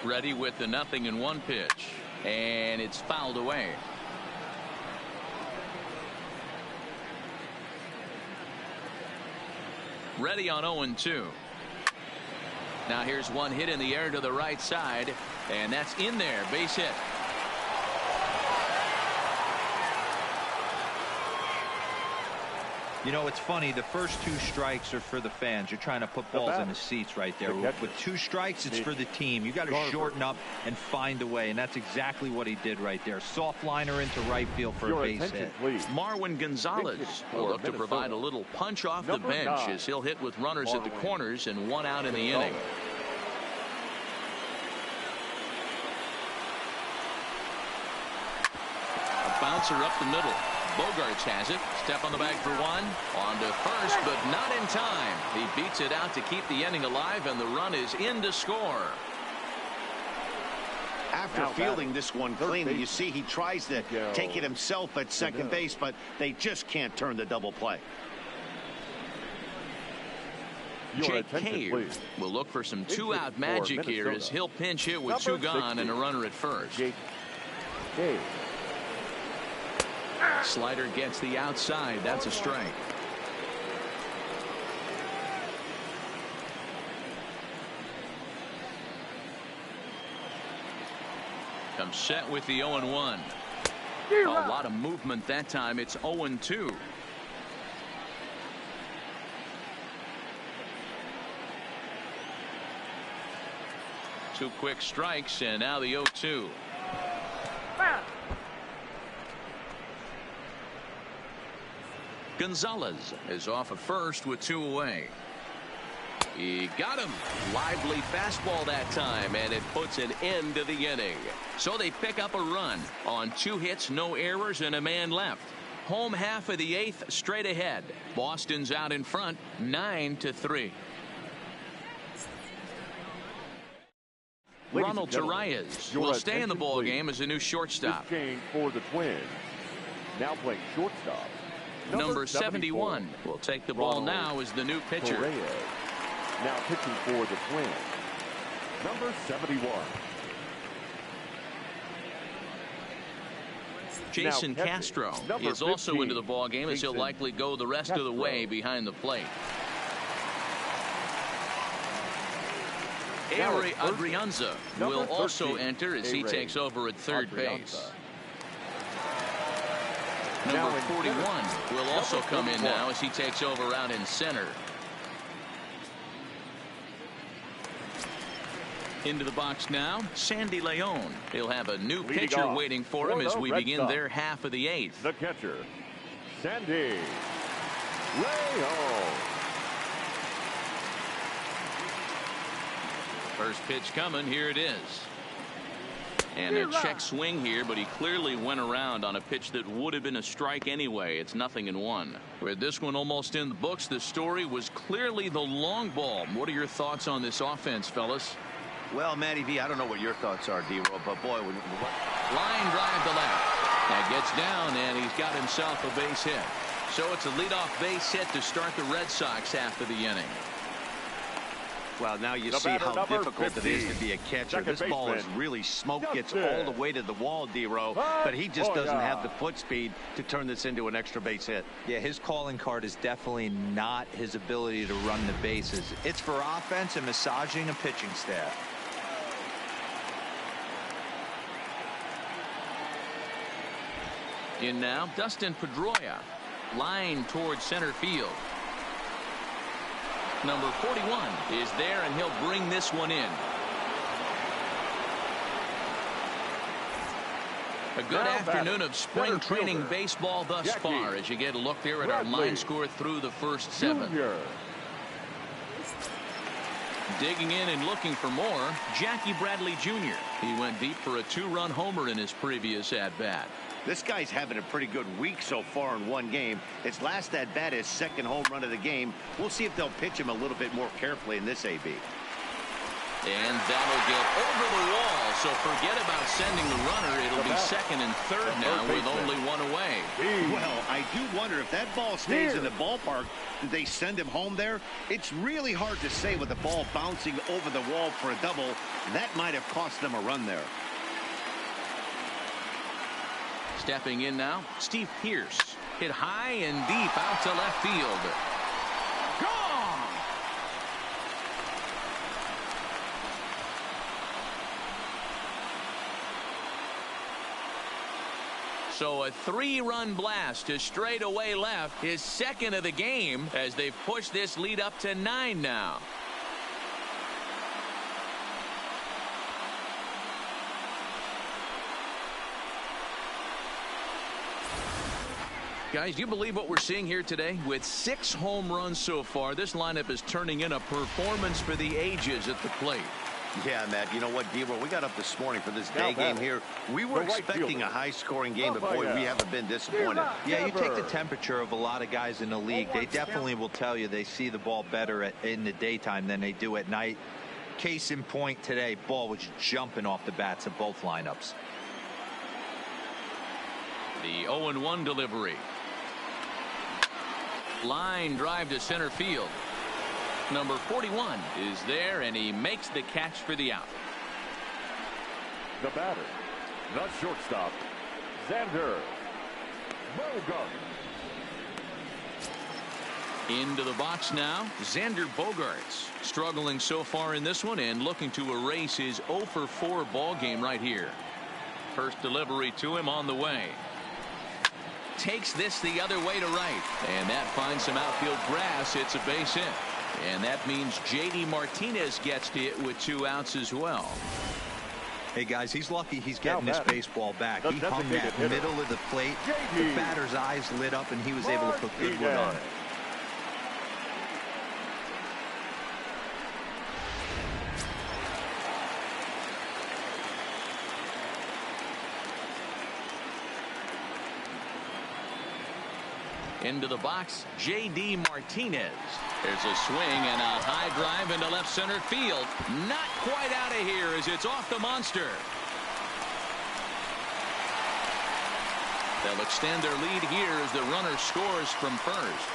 Ready with the 0-1 pitch, and it's fouled away. Ready on 0-2. Now here's one hit in the air to the right side, and that's in there. Base hit. You know, it's funny. The first 2 strikes are for the fans. You're trying to put balls in the seats right there. With 2 strikes, it's for the team. You got to shorten up and find a way, and that's exactly what he did right there. Soft liner into right field for a base hit. Marwin Gonzalez will look to provide a little punch off the bench as he'll hit with runners at the corners and 1 out in the inning. A bouncer up the middle. Bogarts has it. Step on the bag for 1. On to first, but not in time. He beats it out to keep the inning alive, and the run is in to score. After fielding this one cleanly, you see he tries to take it himself at second base, but they just can't turn the double play. Jake Cave will look for some 2-out magic here as he'll pinch hit with 2 gone and a runner at first. Jake Cave. Slider gets the outside. That's a strike. Comes set with the 0-1. A lot of movement that time. It's 0-2. Two quick strikes, and now the 0-2. Gonzalez is off at first with 2 away. He got him. Lively fastball that time, and it puts an end to the inning. So they pick up a run on 2 hits, no errors, and a man left. Home half of the 8th straight ahead. Boston's out in front 9-3. Ronald Torreyes will stay in the ball game as a new shortstop. Change for the Twins. Now playing shortstop. Number 71 will take the ball now as the new pitcher. Torreyes. Now pitching for the Twins. Number 71. Jason Castro is also into the ball game as he'll likely go the rest of the way behind the plate. Avery Adrianza will also enter as he takes over at third base. Number 41 will also come in now as he takes over out in center. Into the box now, Sandy Leon. He'll have a new pitcher waiting for him as we begin their half of the 8th. The catcher, Sandy Leon. First pitch coming. Here it is. And a check swing here, but he clearly went around on a pitch that would have been a strike anyway. It's 0-1. With this one almost in the books, the story was clearly the long ball. What are your thoughts on this offense, fellas? Well, Matty V, I don't know what your thoughts are, D-Roll, but boy, line drive to left. That gets down, and he's got himself a base hit. So it's a leadoff base hit to start the Red Sox after the inning. Well, now you see how difficult 50. it is to be a catcher. This ball is really smoked, gets all the way to the wall, D-Row, but he just doesn't have the foot speed to turn this into an extra base hit. Yeah, his calling card is definitely not his ability to run the bases. It's for offense and massaging a pitching staff. In now, Dustin Pedroia. Line towards center field. Number 41 is there, and he'll bring this one in. A good afternoon of spring training baseball thus far as you get a look there at our line score through the first 7. Digging in and looking for more, Jackie Bradley Jr. He went deep for a 2-run homer in his previous at-bat. This guy's having a pretty good week so far in one game. His last at-bat is second home run of the game. We'll see if they'll pitch him a little bit more carefully in this AB. And that'll get over the wall, so forget about sending the runner. It'll be second and third now with only one away. Well, I do wonder if that ball stays in the ballpark, did they send him home there? It's really hard to say with the ball bouncing over the wall for a double. That might have cost them a run there. Stepping in now, Steve Pearce. Hit high and deep out to left field. Gone! So a 3-run blast to straightaway left, his second of the game, as they've pushed this lead up to 9 now. Guys, do you believe what we're seeing here today? With 6 home runs so far, this lineup is turning in a performance for the ages at the plate. Yeah, Matt, you know what, D-Roll, we got up this morning for this day game here. We were expecting a high-scoring game, but boy, we haven't been disappointed. Yeah, you take the temperature of a lot of guys in the league. They definitely will tell you they see the ball better in the daytime than they do at night. Case in point today, ball was jumping off the bats of both lineups. The 0-1 delivery. Line drive to center field. Number 41 is there, and he makes the catch for the out. The batter, the shortstop, Xander Bogaerts. Into the box now, Xander Bogaerts. Struggling so far in this one and looking to erase his 0-for-4 ball game right here. First delivery to him on the way. Takes this the other way to right, and that finds some outfield grass. It's a base hit, and that means J.D. Martinez gets to it with 2 outs as well. Hey guys, he's lucky he's getting this baseball back. He hung that middle of the plate. The batter's eyes lit up, and he was able to put good wood on it. Into the box, J.D. Martinez. There's a swing and a high drive into left center field. Not quite out of here as it's off the monster. They'll extend their lead here as the runner scores from first.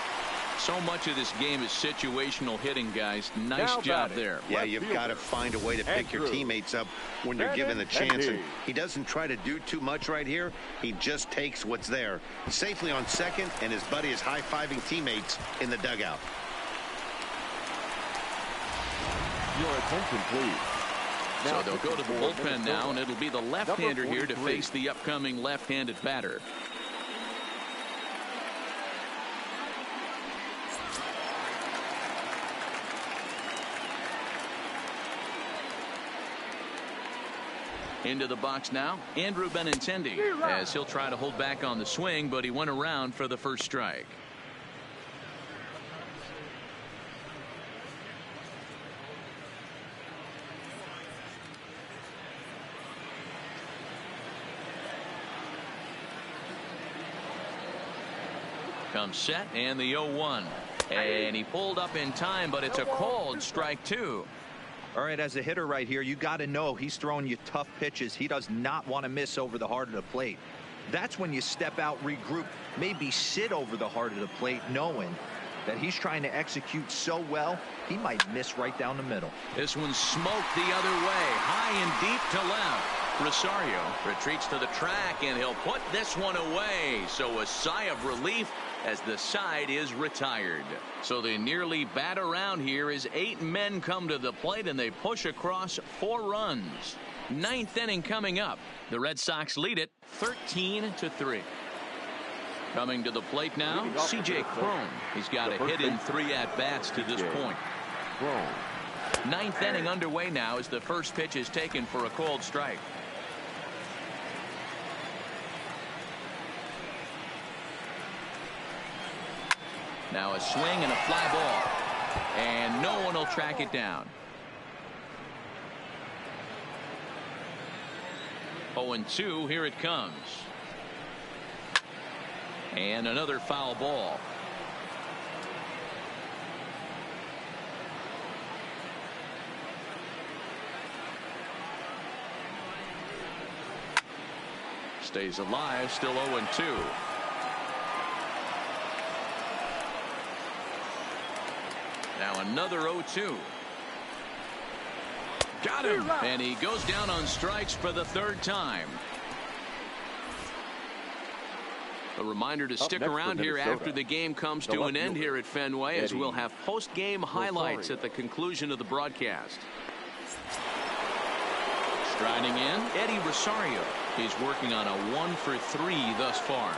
So much of this game is situational hitting, guys. Nice job there. Yeah, you've got to find a way to pick your teammates up when you're given the chance. And he doesn't try to do too much right here. He just takes what's there. Safely on second, and his buddy is high-fiving teammates in the dugout. Your attention, please. So they'll go to the bullpen now, and it'll be the left-hander here to face the upcoming left-handed batter. Into the box now, Andrew Benintendi, as he'll try to hold back on the swing, but he went around for the first strike. Comes set and the 0-1. And he pulled up in time, but it's a called strike 2. All right, as a hitter right here, you got to know he's throwing you tough pitches. He does not want to miss over the heart of the plate. That's when you step out, regroup, maybe sit over the heart of the plate, knowing that he's trying to execute so well, he might miss right down the middle. This one smoked the other way, high and deep to left. Rosario retreats to the track, and he'll put this one away. So a sigh of relief as the side is retired. So they nearly bat around here as 8 men come to the plate, and they push across 4 runs. 9th inning coming up. The Red Sox lead it 13-3. Coming to the plate now, C.J. Cron. He's got a hit in 3 at-bats to this point. 9th inning underway now as the first pitch is taken for a called strike. Now a swing and a fly ball. And no one will track it down. 0-2, here it comes. And another foul ball. Stays alive, still 0-2. Now another 0-2. Got him. And he goes down on strikes for the 3rd time. A reminder to stick around here after the game comes to an end here at Fenway, as we'll have post-game highlights at the conclusion of the broadcast. Striding in, Eddie Rosario. He's working on a 1-for-3 thus far.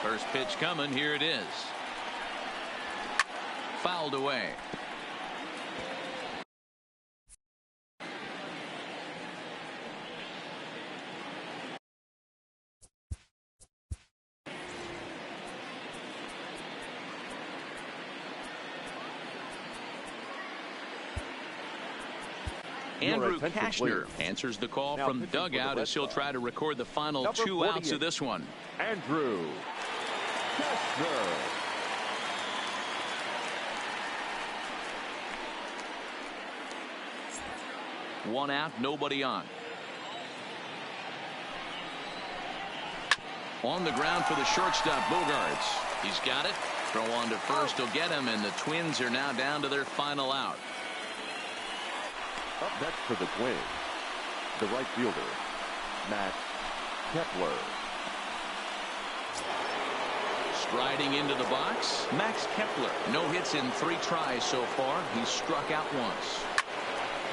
First pitch coming. Here it is. Fouled away. Andrew Kashner answers the call from the dugout as he'll try to record the final 2 outs of this one. Andrew Kashner. One out, nobody on. On the ground for the shortstop, Bogarts. He's got it. Throw on to first will get him, and the Twins are now down to their final out. Up next for the Twins, the right fielder, Max Kepler. Striding into the box, Max Kepler. No hits in 3 tries so far. He's struck out once.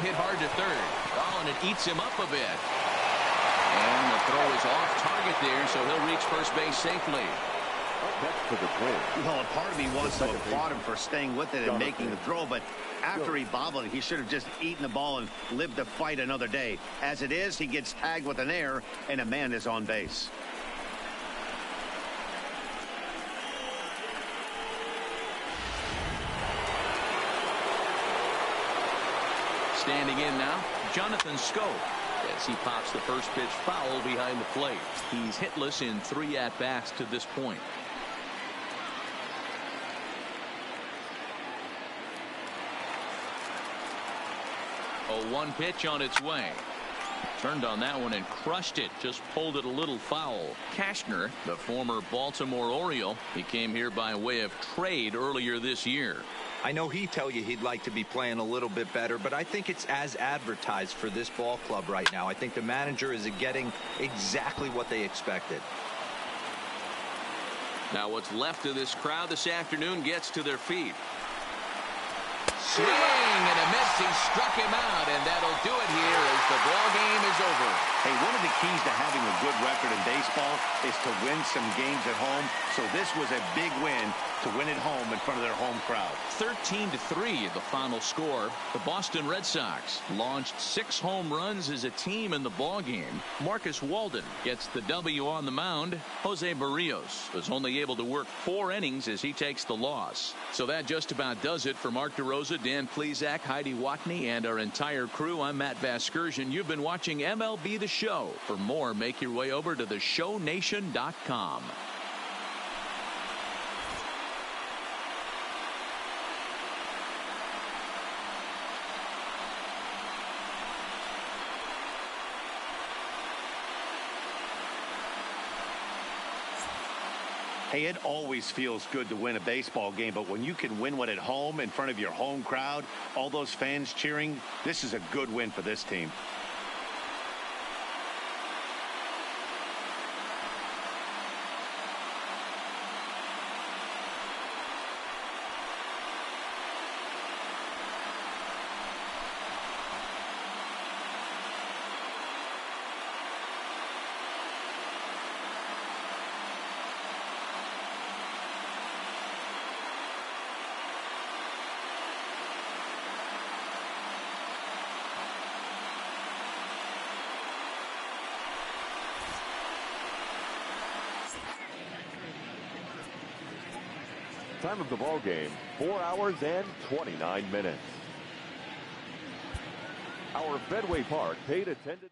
Hit hard to third. Oh, and it eats him up a bit. And the throw is off target there, so he'll reach first base safely. Up next for the Twins. Well, a part of me wants to applaud him for staying with it and making the throw, but after he bobbled, he should have just eaten the ball and lived to fight another day. As it is, he gets tagged with an error, and a man is on base. Standing in now, Jonathan Schoop, as he pops the first pitch foul behind the plate. He's hitless in 3 at-bats to this point. A 1 pitch on its way. Turned on that one and crushed it. Just pulled it a little foul. Kashner, the former Baltimore Oriole, he came here by way of trade earlier this year. I know he'd tell you he'd like to be playing a little bit better, but I think it's as advertised for this ball club right now. I think the manager is getting exactly what they expected. Now what's left of this crowd this afternoon gets to their feet. Swing and a miss. He struck him out, and that'll do it here as the ball game is over. Hey, one of the keys to having a good record in baseball is to win some games at home. So this was a big win to win at home in front of their home crowd. 13-3 the final score. The Boston Red Sox launched 6 home runs as a team in the ball game. Marcus Walden gets the W on the mound. Jose Barrios was only able to work 4 innings as he takes the loss. So that just about does it for Mark DeRosa Garza, Dan Plesac, Heidi Watney, and our entire crew. I'm Matt Vasgersian. You've been watching MLB The Show. For more, make your way over to theshownation.com. Hey, it always feels good to win a baseball game, but when you can win one at home in front of your home crowd, all those fans cheering, this is a good win for this team. Time of the ball game, 4 hours and 29 minutes. Our Fenway Park paid attendance.